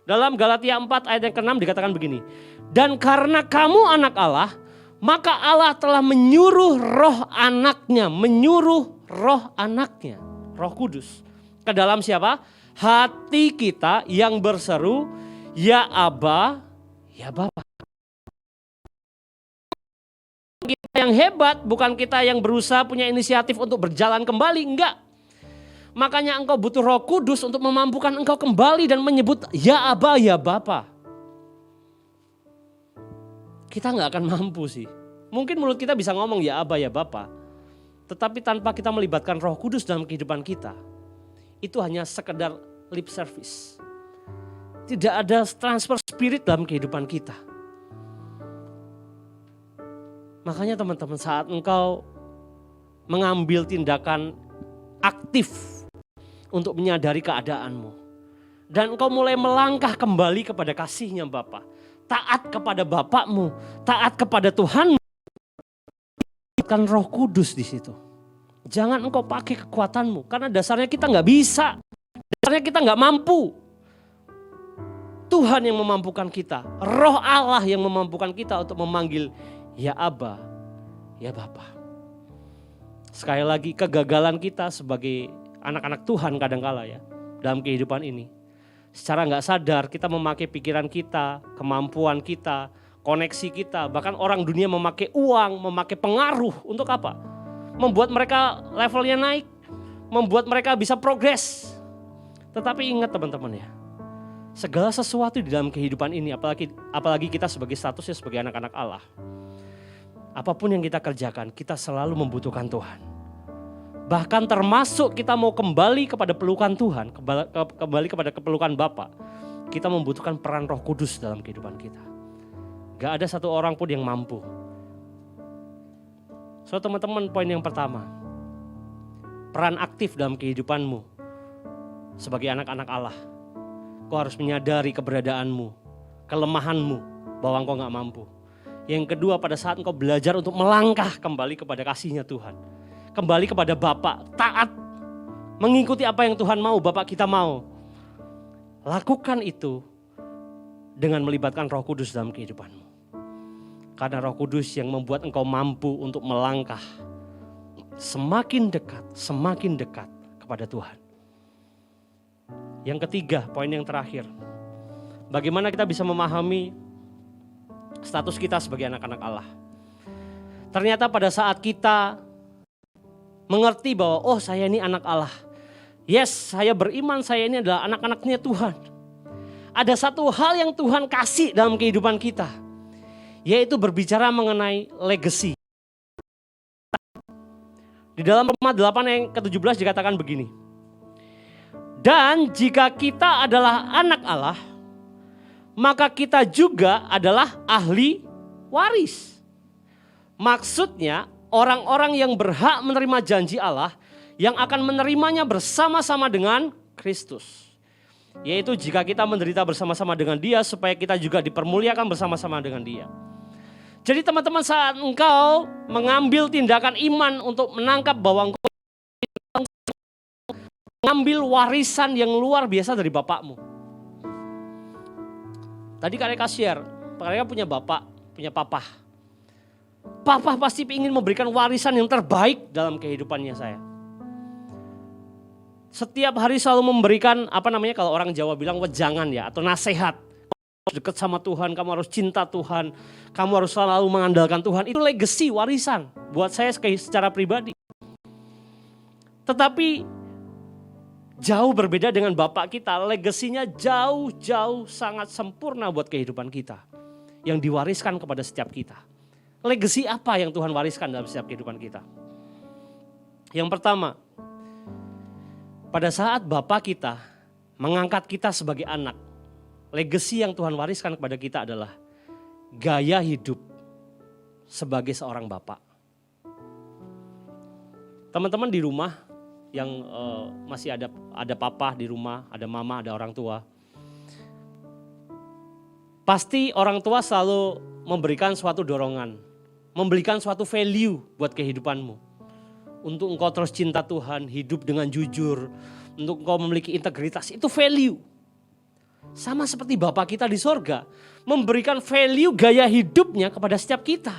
Dalam Galatia 4 ayat yang ke-6 dikatakan begini. Dan karena kamu anak Allah, maka Allah telah menyuruh roh anaknya, Roh Kudus. Ke dalam siapa? Hati kita yang berseru, ya Aba, ya Bapa. Kita yang hebat, bukan kita yang berusaha punya inisiatif untuk berjalan kembali, enggak. Makanya engkau butuh Roh Kudus untuk memampukan engkau kembali dan menyebut ya Aba, ya Bapa. Kita enggak akan mampu sih. Mungkin mulut kita bisa ngomong ya Aba, ya Bapa. Tetapi tanpa kita melibatkan Roh Kudus dalam kehidupan kita, itu hanya sekedar lip service. Tidak ada transfer spirit dalam kehidupan kita. Makanya teman-teman, saat engkau mengambil tindakan aktif untuk menyadari keadaanmu, dan engkau mulai melangkah kembali kepada kasihnya Bapa, taat kepada Bapakmu, taat kepada Tuhan, kan Roh Kudus di situ. Jangan engkau pakai kekuatanmu, karena dasarnya kita nggak bisa, dasarnya kita nggak mampu. Tuhan yang memampukan kita, Roh Allah yang memampukan kita untuk memanggil ya Aba, ya Bapa. Sekali lagi, kegagalan kita sebagai anak-anak Tuhan kadangkala ya dalam kehidupan ini, secara nggak sadar kita memakai pikiran kita, kemampuan kita, koneksi kita, bahkan orang dunia memakai uang, memakai pengaruh untuk apa? Membuat mereka levelnya naik, membuat mereka bisa progres. Tetapi ingat teman-teman ya, segala sesuatu di dalam kehidupan ini, apalagi kita sebagai statusnya sebagai anak-anak Allah, apapun yang kita kerjakan, kita selalu membutuhkan Tuhan. Bahkan termasuk kita mau kembali kepada pelukan Tuhan, kembali kepada kepelukan Bapa, kita membutuhkan peran Roh Kudus dalam kehidupan kita. Gak ada satu orang pun yang mampu. So teman-teman, poin yang pertama, peran aktif dalam kehidupanmu sebagai anak-anak Allah. Kau harus menyadari keberadaanmu, kelemahanmu, bahwa engkau gak mampu. Yang kedua, pada saat engkau belajar untuk melangkah kembali kepada kasihnya Tuhan, kembali kepada Bapa, taat, mengikuti apa yang Tuhan mau, Bapa kita mau. Lakukan itu dengan melibatkan Roh Kudus dalam kehidupanmu. Karena Roh Kudus yang membuat engkau mampu untuk melangkah semakin dekat kepada Tuhan. Yang ketiga, poin yang terakhir. Bagaimana kita bisa memahami status kita sebagai anak-anak Allah. Ternyata pada saat kita mengerti bahwa oh, saya ini anak Allah. Yes, saya beriman, saya ini adalah anak-anaknya Tuhan. Ada satu hal yang Tuhan kasih dalam kehidupan kita, yaitu berbicara mengenai legacy. Di dalam Roma 8 yang ke-17 dikatakan begini. Dan jika kita adalah anak Allah, maka kita juga adalah ahli waris. Maksudnya orang-orang yang berhak menerima janji Allah yang akan menerimanya bersama-sama dengan Kristus. Yaitu jika kita menderita bersama-sama dengan Dia supaya kita juga dipermuliakan bersama-sama dengan Dia. Jadi teman-teman, saat engkau mengambil tindakan iman untuk menangkap bahwa engkau mengambil warisan yang luar biasa dari bapakmu. Tadi Kak share, Kak punya bapak, punya papa. Papa pasti ingin memberikan warisan yang terbaik dalam kehidupannya saya. Setiap hari selalu memberikan kalau orang Jawa bilang wejangan ya, atau nasihat. dekat sama Tuhan, kamu harus cinta Tuhan, kamu harus selalu mengandalkan Tuhan. Itu legacy, warisan buat saya secara pribadi. Tetapi jauh berbeda dengan Bapak kita, legasinya jauh-jauh sangat sempurna buat kehidupan kita. Yang diwariskan kepada setiap kita. Legacy apa yang Tuhan wariskan dalam setiap kehidupan kita? Yang pertama, pada saat Bapak kita mengangkat kita sebagai anak, legacy yang Tuhan wariskan kepada kita adalah gaya hidup sebagai seorang bapak. Teman-teman di rumah yang masih ada papa di rumah, ada mama, ada orang tua. Pasti orang tua selalu memberikan suatu dorongan, memberikan suatu value buat kehidupanmu. Untuk engkau terus cinta Tuhan, hidup dengan jujur, untuk engkau memiliki integritas, itu value. Sama seperti Bapak kita di sorga, memberikan value gaya hidupnya kepada setiap kita.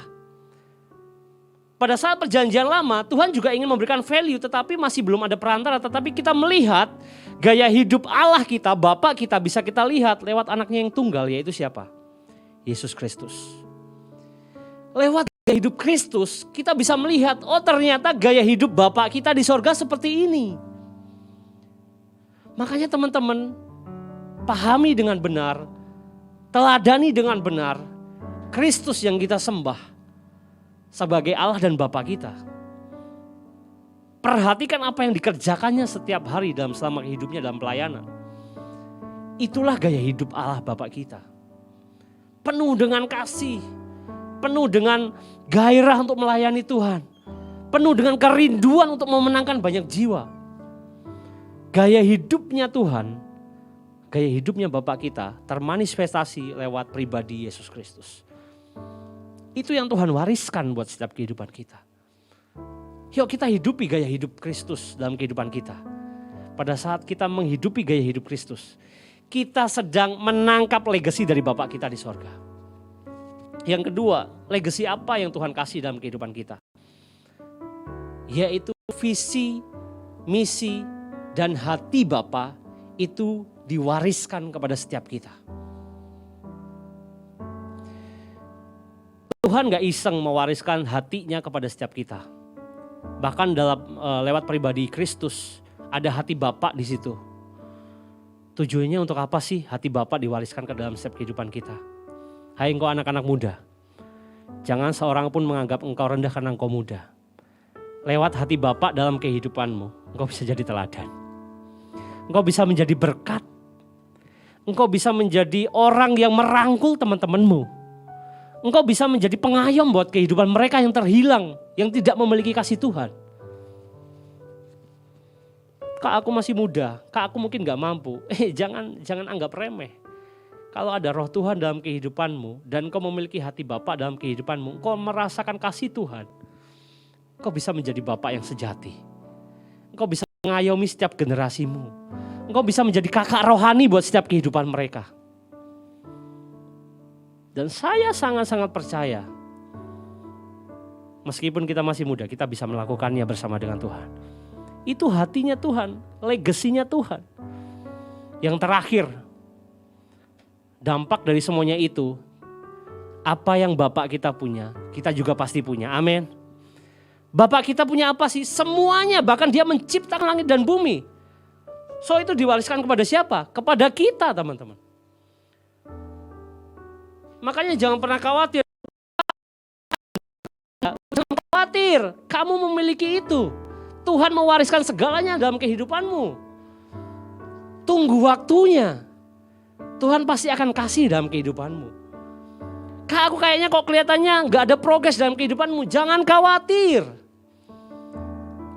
Pada saat perjanjian lama, Tuhan juga ingin memberikan value, tetapi masih belum ada perantara. Tetapi kita melihat gaya hidup Allah kita, Bapa kita bisa kita lihat lewat anaknya yang tunggal, yaitu siapa? Yesus Kristus. Lewat gaya hidup Kristus, kita bisa melihat, oh ternyata gaya hidup Bapa kita di sorga seperti ini. Makanya teman-teman, pahami dengan benar, teladani dengan benar, Kristus yang kita sembah sebagai Allah dan Bapa kita. Perhatikan apa yang dikerjakannya setiap hari dalam selama hidupnya dalam pelayanan. Itulah gaya hidup Allah Bapa kita. Penuh dengan kasih, penuh dengan gairah untuk melayani Tuhan, penuh dengan kerinduan untuk memenangkan banyak jiwa. Gaya hidupnya Tuhan, gaya hidupnya Bapak kita termanifestasi lewat pribadi Yesus Kristus. Itu yang Tuhan wariskan buat setiap kehidupan kita. Yuk kita hidupi gaya hidup Kristus dalam kehidupan kita. Pada saat kita menghidupi gaya hidup Kristus, kita sedang menangkap legasi dari Bapak kita di sorga. Yang kedua, legasi apa yang Tuhan kasih dalam kehidupan kita? Yaitu visi, misi, dan hati Bapa itu diwariskan kepada setiap kita. Tuhan gak iseng mewariskan hatinya kepada setiap kita. Bahkan dalam lewat pribadi Kristus ada hati Bapa di situ. Tujuannya untuk apa sih hati Bapa diwariskan ke dalam setiap kehidupan kita? Hai engkau anak-anak muda, jangan seorang pun menganggap engkau rendah karena engkau muda. Lewat hati Bapa dalam kehidupanmu, engkau bisa jadi teladan. Engkau bisa menjadi berkat. Engkau bisa menjadi orang yang merangkul teman-temanmu. Engkau bisa menjadi pengayom buat kehidupan mereka yang terhilang, yang tidak memiliki kasih Tuhan. Kak aku masih muda, kak aku mungkin gak mampu. Jangan anggap remeh. Kalau ada roh Tuhan dalam kehidupanmu dan engkau memiliki hati Bapa dalam kehidupanmu, engkau merasakan kasih Tuhan. Engkau bisa menjadi Bapa yang sejati. Engkau bisa mengayomi setiap generasimu. Engkau bisa menjadi kakak rohani buat setiap kehidupan mereka. Dan saya sangat-sangat percaya, meskipun kita masih muda, kita bisa melakukannya bersama dengan Tuhan. Itu hatinya Tuhan, legasinya Tuhan. Yang terakhir, dampak dari semuanya itu, apa yang Bapak kita punya, kita juga pasti punya. Amin. Bapak kita punya apa sih? Semuanya, bahkan Dia menciptakan langit dan bumi. So itu diwariskan kepada siapa? Kepada kita, teman-teman. Makanya jangan pernah khawatir. Jangan khawatir, kamu memiliki itu. Tuhan mewariskan segalanya dalam kehidupanmu. Tunggu waktunya. Tuhan pasti akan kasih dalam kehidupanmu. Kak aku kayaknya kok kelihatannya gak ada progres dalam kehidupanmu. Jangan khawatir.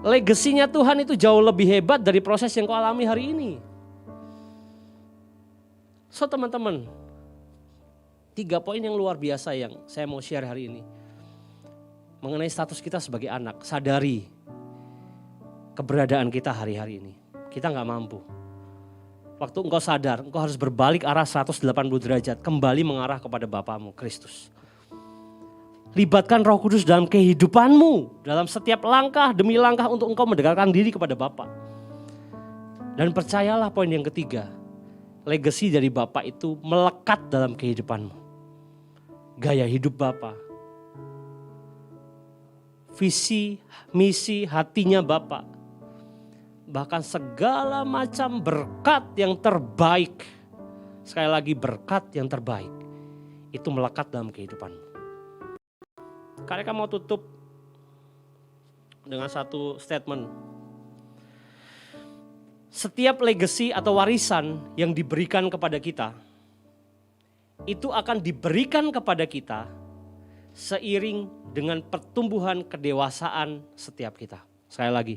Legasinya Tuhan itu jauh lebih hebat dari proses yang kau alami hari ini. So teman-teman, 3 poin yang luar biasa yang saya mau share hari ini. Mengenai status kita sebagai anak, sadari keberadaan kita hari-hari ini. Kita gak mampu. Waktu engkau sadar, engkau harus berbalik arah 180 derajat, kembali mengarah kepada Bapamu, Kristus. Libatkan Roh Kudus dalam kehidupanmu, dalam setiap langkah demi langkah untuk engkau mendekatkan diri kepada Bapa. Dan percayalah poin yang ketiga, legacy dari Bapak itu melekat dalam kehidupanmu. Gaya hidup Bapak, visi, misi hatinya Bapak, bahkan segala macam berkat yang terbaik, sekali lagi berkat yang terbaik, itu melekat dalam kehidupanmu. Karena mau tutup dengan satu statement. Setiap legacy atau warisan yang diberikan kepada kita, itu akan diberikan kepada kita seiring dengan pertumbuhan kedewasaan setiap kita. Sekali lagi,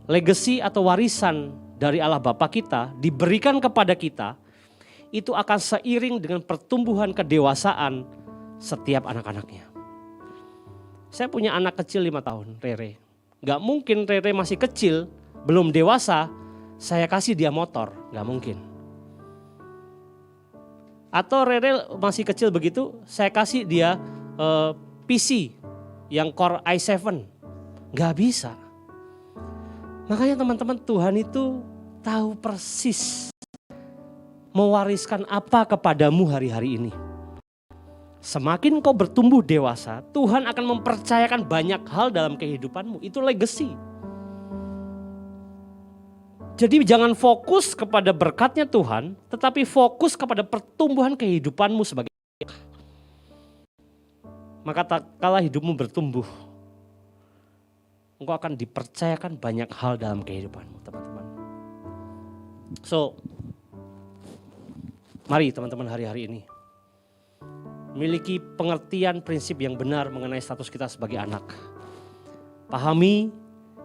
legacy atau warisan dari Allah Bapa kita diberikan kepada kita, itu akan seiring dengan pertumbuhan kedewasaan setiap anak-anaknya. Saya punya anak kecil 5 tahun, Rere. Gak mungkin Rere masih kecil, belum dewasa, saya kasih dia motor, gak mungkin. Atau Rere masih kecil begitu, saya kasih dia PC yang Core i7, gak bisa. Makanya teman-teman, Tuhan itu tahu persis mewariskan apa kepadamu hari-hari ini. Semakin kau bertumbuh dewasa, Tuhan akan mempercayakan banyak hal dalam kehidupanmu, itu legacy. Jadi jangan fokus kepada berkatnya Tuhan, tetapi fokus kepada pertumbuhan kehidupanmu sebagai anak. Maka tak kala hidupmu bertumbuh, engkau akan dipercayakan banyak hal dalam kehidupanmu, teman-teman. So, mari teman-teman hari-hari ini miliki pengertian prinsip yang benar mengenai status kita sebagai anak. Pahami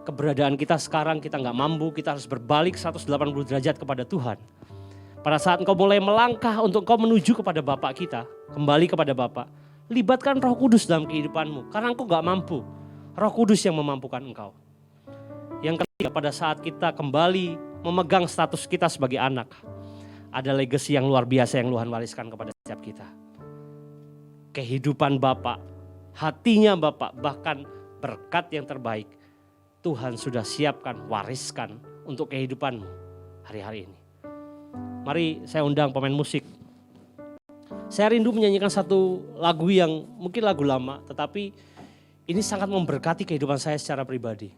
keberadaan kita sekarang, kita nggak mampu, kita harus berbalik 180 derajat kepada Tuhan. Pada saat engkau mulai melangkah untuk engkau menuju kepada Bapa kita, kembali kepada Bapa, libatkan Roh Kudus dalam kehidupanmu, karena engkau nggak mampu. Roh Kudus yang memampukan engkau. Yang ketiga, pada saat kita kembali memegang status kita sebagai anak, ada legacy yang luar biasa yang Tuhan wariskan kepada setiap kita. Kehidupan Bapa, hatinya Bapa, bahkan berkat yang terbaik Tuhan sudah siapkan, wariskan untuk kehidupanmu hari-hari ini. Mari saya undang pemain musik. Saya rindu menyanyikan satu lagu yang mungkin lagu lama, tetapi ini sangat memberkati kehidupan saya secara pribadi.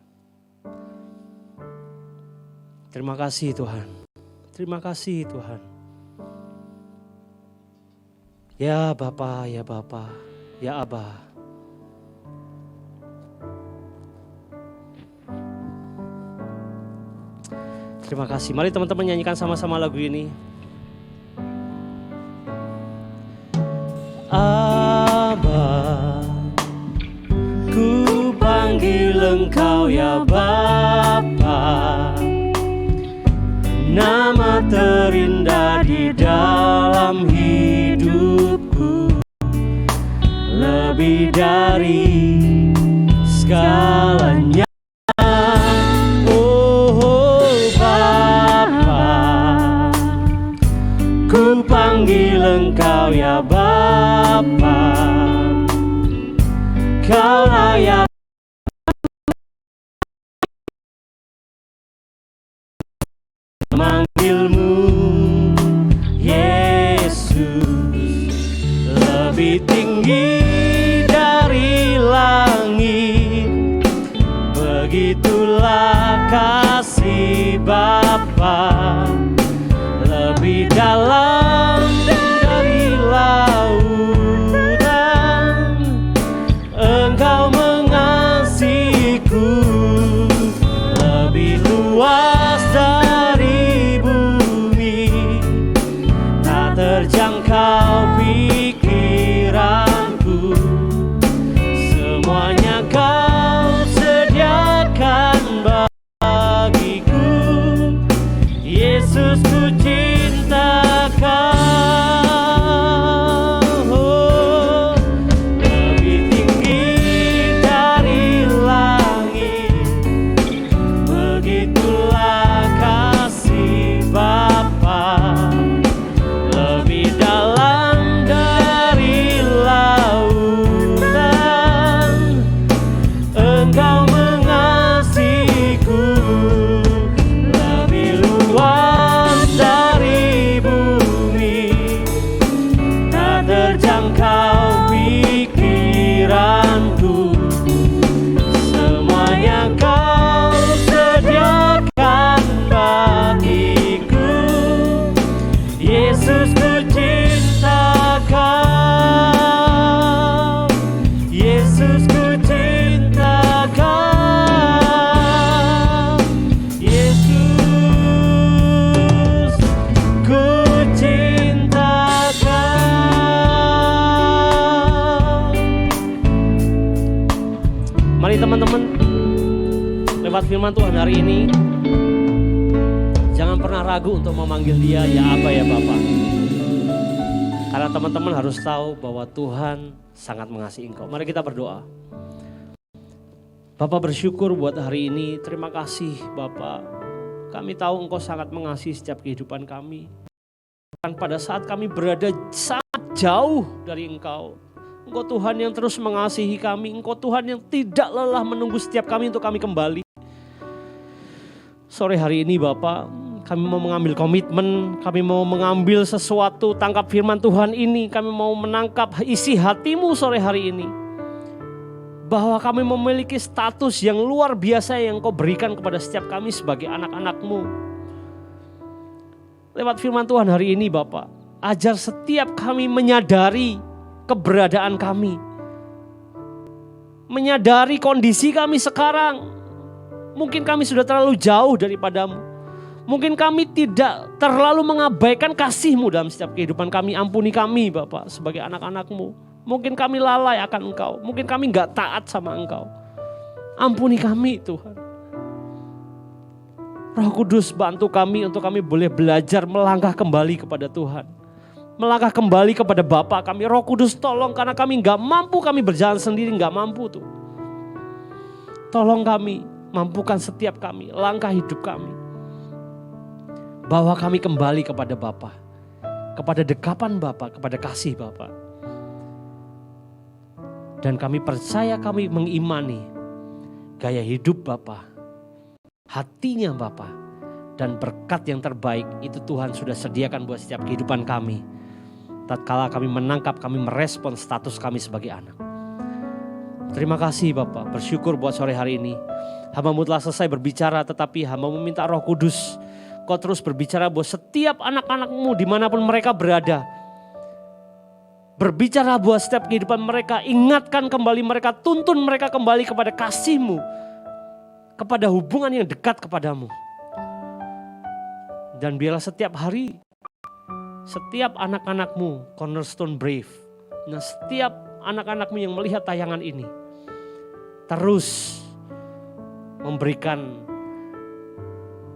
Terima kasih Tuhan. Terima kasih Tuhan. Ya Bapa, ya Bapa, ya Aba. Terima kasih. Mari teman-teman nyanyikan sama-sama lagu ini. Aba, ku panggil Engkau ya Bapa. Nama terindah di dalam hidupku, lebih dari segalanya. Ku panggil Engkau ya Bapa, Kau layak manggilmu, Yesus, lebih tinggi dari langit, begitulah kasih Bapa. Lebih dalam dari lautan, Engkau mengalir Mari teman-teman, lewat firman Tuhan hari ini, jangan pernah ragu untuk memanggil Dia, ya Aba, ya Bapa. Karena teman-teman harus tahu bahwa Tuhan sangat mengasihi engkau. Mari kita berdoa. Bapak bersyukur buat hari ini, terima kasih Bapak. Kami tahu Engkau sangat mengasihi setiap kehidupan kami. Dan pada saat kami berada sangat jauh dari Engkau, Engkau Tuhan yang terus mengasihi kami. Engkau Tuhan yang tidak lelah menunggu setiap kami untuk kami kembali. Sore hari ini Bapak, kami mau mengambil komitmen, kami mau mengambil sesuatu, tangkap firman Tuhan ini. Kami mau menangkap isi hatimu sore hari ini. Bahwa kami memiliki status yang luar biasa yang Kau berikan kepada setiap kami sebagai anak-anak-Mu. Lewat firman Tuhan hari ini Bapak, ajar setiap kami menyadari keberadaan kami. Menyadari kondisi kami sekarang. Mungkin kami sudah terlalu jauh daripadamu. Mungkin kami tidak terlalu mengabaikan kasih-Mu dalam setiap kehidupan kami. Ampuni kami Bapak sebagai anak-anak-Mu. Mungkin kami lalai akan Engkau. Mungkin kami gak taat sama Engkau. Ampuni kami Tuhan. Roh Kudus bantu kami untuk kami boleh belajar melangkah kembali kepada Tuhan. Melangkah kembali kepada Bapa kami. Roh Kudus tolong, karena kami gak mampu, kami berjalan sendiri gak mampu tuh. Tolong kami, mampukan setiap kami, langkah hidup kami. Bawa kami kembali kepada Bapa. Kepada dekapan Bapa, kepada kasih Bapa. Dan kami percaya, kami mengimani gaya hidup Bapa, hatinya Bapa, dan berkat yang terbaik itu Tuhan sudah sediakan buat setiap kehidupan kami. Tatkala kami menangkap, kami merespon status kami sebagai anak. Terima kasih Bapa, bersyukur buat sore hari ini. Hamba-Mu telah selesai berbicara, tetapi hamba meminta Roh Kudus, Kau terus berbicara buat setiap anak-anak-Mu dimanapun mereka berada. Berbicara buat setiap kehidupan mereka, ingatkan kembali mereka, tuntun mereka kembali kepada kasih-Mu, kepada hubungan yang dekat kepadamu. Dan biarlah setiap hari, setiap anak-anak-Mu, Cornerstone Brave, nah setiap anak-anak-Mu yang melihat tayangan ini, terus memberikan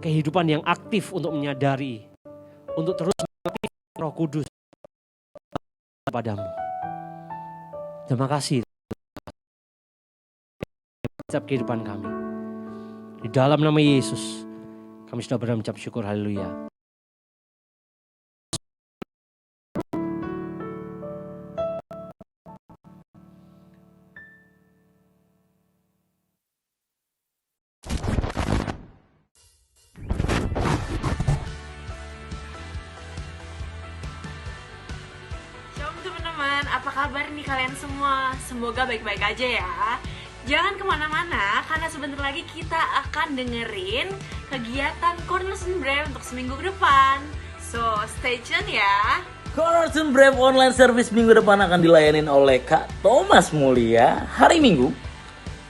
kehidupan yang aktif untuk menyadari, untuk terus mengerti Roh Kudus padamu. Terima kasih setiap kehidupan kami. Di dalam nama Yesus kami sudah berdoa mengucap syukur, haleluya. Apa kabar nih kalian semua? Semoga baik-baik aja ya. Jangan kemana-mana, karena sebentar lagi kita akan dengerin kegiatan Cornerstone Brave untuk seminggu ke depan. So, stay tune ya. Cornerstone Brave Online Service minggu depan akan dilayanin oleh Kak Thomas Mulia hari Minggu.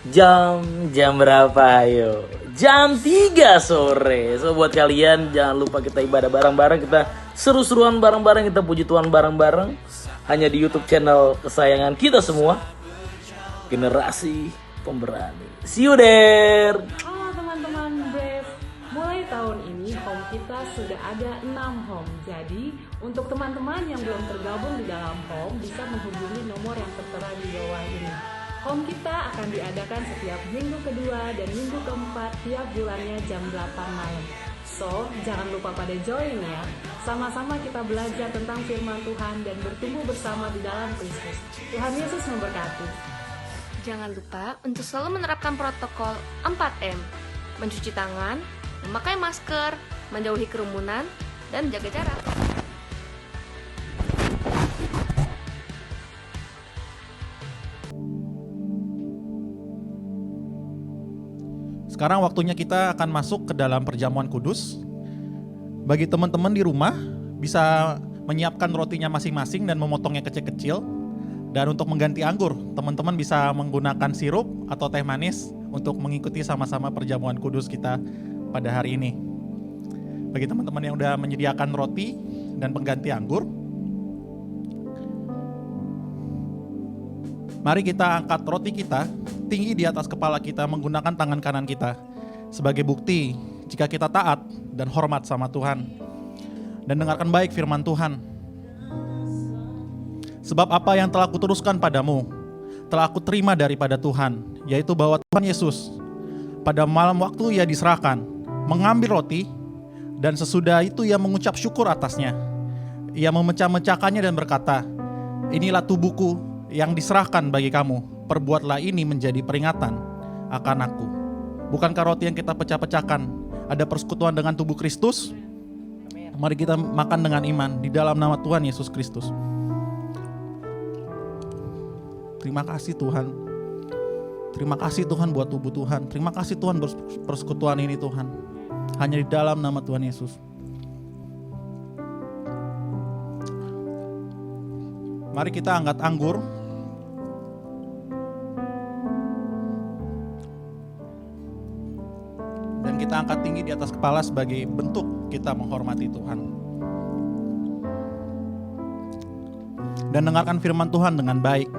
Jam berapa ayo? Jam 3 sore. So buat kalian jangan lupa kita ibadah bareng-bareng, kita seru-seruan bareng-bareng, kita puji Tuhan bareng-bareng. Hanya di YouTube channel kesayangan kita semua, Generasi Pemberani. See you there. Halo teman-teman Brave, mulai tahun ini home kita sudah ada 6 home. Jadi untuk teman-teman yang belum tergabung di dalam home bisa menghubungi nomor yang tertera di bawah ini. Home kita akan diadakan setiap minggu kedua dan minggu keempat tiap bulannya jam 8 malam. So, jangan lupa pada join ya. Sama-sama kita belajar tentang firman Tuhan dan bertumbuh bersama di dalam Kristus. Tuhan Yesus memberkati. Jangan lupa untuk selalu menerapkan protokol 4M, mencuci tangan, memakai masker, menjauhi kerumunan, dan menjaga jarak. Sekarang waktunya kita akan masuk ke dalam perjamuan kudus. Bagi teman-teman di rumah bisa menyiapkan rotinya masing-masing dan memotongnya kecil-kecil. Dan untuk mengganti anggur, teman-teman bisa menggunakan sirup atau teh manis untuk mengikuti sama-sama perjamuan kudus kita pada hari ini. Bagi teman-teman yang udah menyediakan roti dan pengganti anggur, Mari kita angkat roti kita tinggi di atas kepala kita menggunakan tangan kanan kita sebagai bukti jika kita taat dan hormat sama Tuhan. Dan dengarkan baik firman Tuhan. Sebab apa yang telah kuteruskan padamu, telah aku terima daripada Tuhan, yaitu bahwa Tuhan Yesus pada malam waktu ia diserahkan, mengambil roti, dan sesudah itu ia mengucap syukur atasnya. Ia memecah-mecahkannya dan berkata, inilah tubuhku yang diserahkan bagi kamu, perbuatlah ini menjadi peringatan akan aku. Bukankah roti yang kita pecah-pecahkan ada persekutuan dengan tubuh Kristus? Mari kita makan dengan iman di dalam nama Tuhan Yesus Kristus. Terima kasih Tuhan. Terima kasih Tuhan buat tubuh Tuhan. Terima kasih Tuhan persekutuan ini Tuhan. Hanya di dalam nama Tuhan Yesus. Mari kita angkat anggur. Dan kita angkat tinggi di atas kepala sebagai bentuk kita menghormati Tuhan. Dan dengarkan firman Tuhan dengan baik.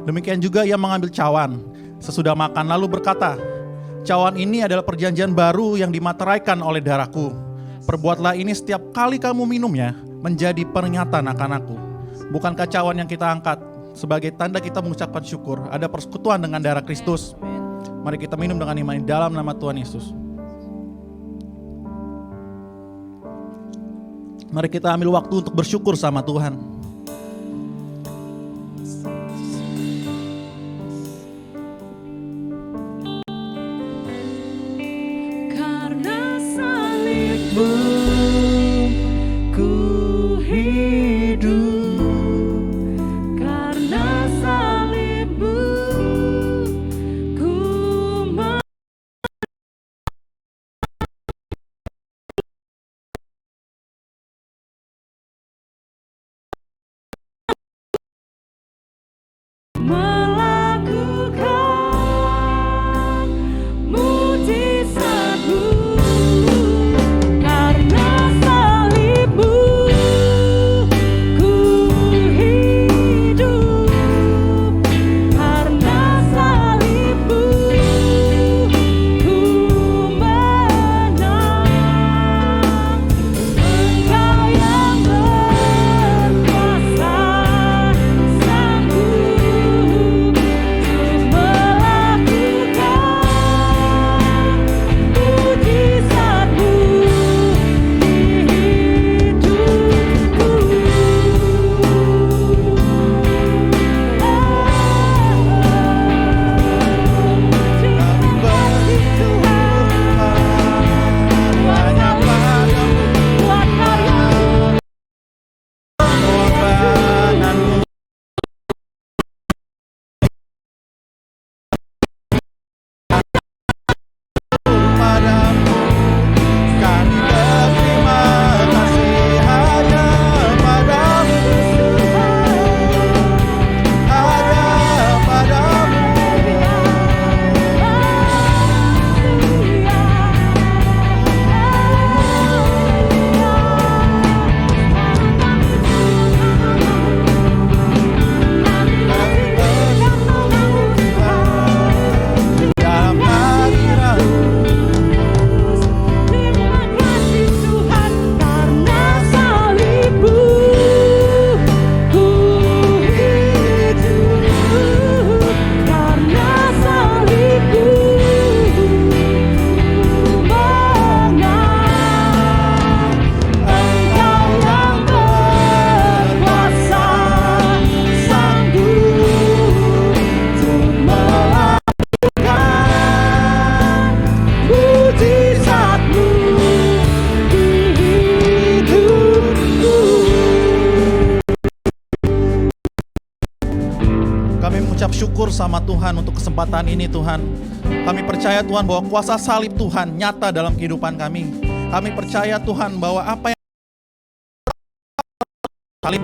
Demikian juga ia mengambil cawan sesudah makan lalu berkata, cawan ini adalah perjanjian baru yang dimateraikan oleh darahku. Perbuatlah ini setiap kali kamu minumnya menjadi peringatan akan aku. Bukankah cawan yang kita angkat sebagai tanda kita mengucapkan syukur ada persekutuan dengan darah Kristus? Mari kita minum dengan iman dalam nama Tuhan Yesus. Mari kita ambil waktu untuk bersyukur sama Tuhan. Karena salibmu ku hidup, karena salibmu ku melakukan mujizat-Mu. Karena salibmu ku hidup, karena salibmu ku menang. Engkau yang berkuasa sanggup untuk melakukan mujizat-Mu di hidupku. Buat karya-Mu. Padamu kami berterima kasih hanya padamu, hanya padamu. Dalam hadirat-Mu. Terima kasih Tuhan karena salibmu ku hidup, karena salibmu ku menang. Engkau yang berkuasa sanggup untuk melakukan mujizat-Mu di hidupku. Kami mengucap syukur sama Tuhan untuk kesempatan ini Tuhan. Kami percaya Tuhan bahwa kuasa salib Tuhan nyata dalam kehidupan kami. Kami percaya Tuhan bahwa apa yang salib,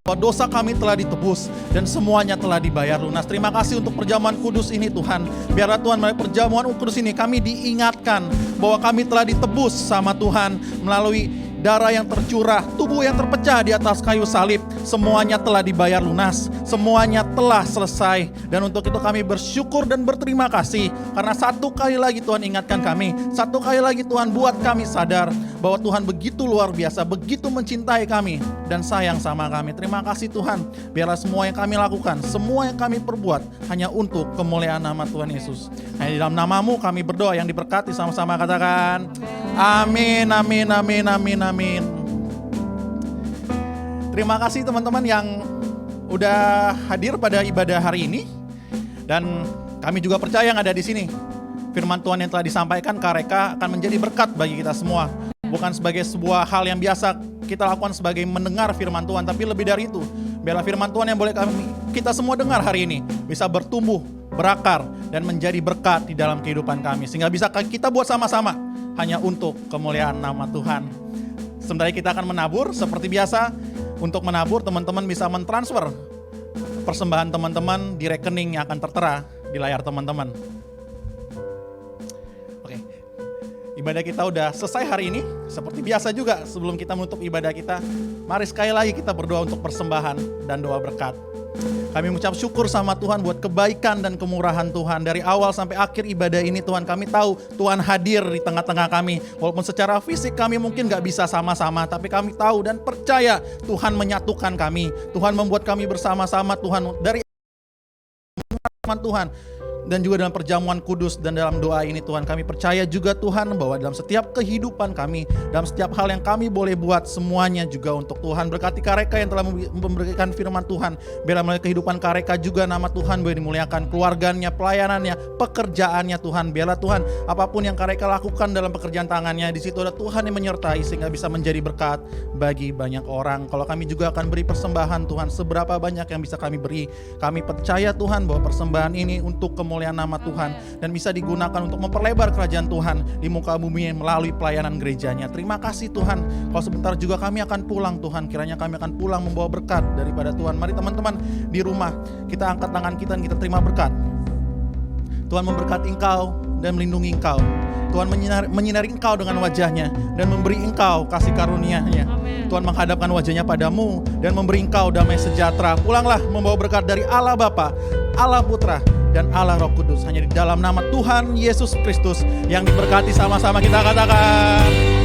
bahwa dosa kami telah ditebus dan semuanya telah dibayar lunas. Terima kasih untuk perjamuan kudus ini Tuhan. Biarlah Tuhan melalui perjamuan kudus ini kami diingatkan bahwa kami telah ditebus sama Tuhan melalui darah yang tercurah, tubuh yang terpecah di atas kayu salib, semuanya telah dibayar lunas, semuanya telah selesai. Dan untuk itu kami bersyukur dan berterima kasih, karena satu kali lagi Tuhan ingatkan kami, satu kali lagi Tuhan buat kami sadar bahwa Tuhan begitu luar biasa, begitu mencintai kami dan sayang sama kami. Terima kasih Tuhan, biarlah semua yang kami lakukan, semua yang kami perbuat hanya untuk kemuliaan nama Tuhan Yesus. Hanya di dalam namamu kami berdoa, yang diberkati sama-sama katakan amin, amin, amin, amin, amin. Terima kasih teman-teman yang udah hadir pada ibadah hari ini. Dan kami juga percaya yang ada di sini, firman Tuhan yang telah disampaikan KRK akan menjadi berkat bagi kita semua. Bukan sebagai sebuah hal yang biasa kita lakukan sebagai mendengar firman Tuhan, tapi lebih dari itu, biarlah firman Tuhan yang boleh kita semua dengar hari ini bisa bertumbuh, berakar, dan menjadi berkat di dalam kehidupan kami. Sehingga bisa kita buat sama-sama hanya untuk kemuliaan nama Tuhan. Sebenarnya kita akan menabur seperti biasa. Untuk menabur, teman-teman bisa mentransfer persembahan teman-teman di rekening yang akan tertera di layar teman-teman. Oke, ibadah kita udah selesai hari ini. Seperti biasa juga, sebelum kita menutup ibadah kita, mari sekali lagi kita berdoa untuk persembahan dan doa berkat. Kami mengucap syukur sama Tuhan buat kebaikan dan kemurahan Tuhan. Dari awal sampai akhir ibadah ini Tuhan, kami tahu Tuhan hadir di tengah-tengah kami. Walaupun secara fisik kami mungkin gak bisa sama-sama, tapi kami tahu dan percaya Tuhan menyatukan kami. Tuhan membuat kami bersama-sama Tuhan dari Tuhan. Dan juga dalam perjamuan kudus dan dalam doa ini Tuhan, kami percaya juga Tuhan bahwa dalam setiap kehidupan kami, dalam setiap hal yang kami boleh buat, semuanya juga untuk Tuhan. Berkati KRK yang telah memberikan firman Tuhan, biarlah melalui kehidupan KRK juga nama Tuhan boleh dimuliakan, keluarganya, pelayanannya, pekerjaannya Tuhan. Biarlah Tuhan, apapun yang KRK lakukan dalam pekerjaan tangannya, di situ ada Tuhan yang menyertai sehingga bisa menjadi berkat bagi banyak orang. Kalau kami juga akan beri persembahan Tuhan, seberapa banyak yang bisa kami beri, kami percaya Tuhan bahwa persembahan ini untuk kemuliaan nama Tuhan dan bisa digunakan untuk memperlebar kerajaan Tuhan di muka bumi melalui pelayanan gerejanya. Terima kasih Tuhan. Kalau sebentar juga kami akan pulang Tuhan, kiranya kami akan pulang membawa berkat daripada Tuhan. Mari teman-teman di rumah, kita angkat tangan kita dan kita terima berkat. Tuhan memberkati engkau dan melindungi engkau. Tuhan menyinari engkau dengan wajahnya dan memberi engkau kasih karunia-Nya. Tuhan menghadapkan wajahnya padamu dan memberi engkau damai sejahtera. Pulanglah membawa berkat dari Allah Bapa, Allah Putra, dan Allah Roh Kudus. Hanya di dalam nama Tuhan Yesus Kristus yang diberkati, sama-sama kita katakan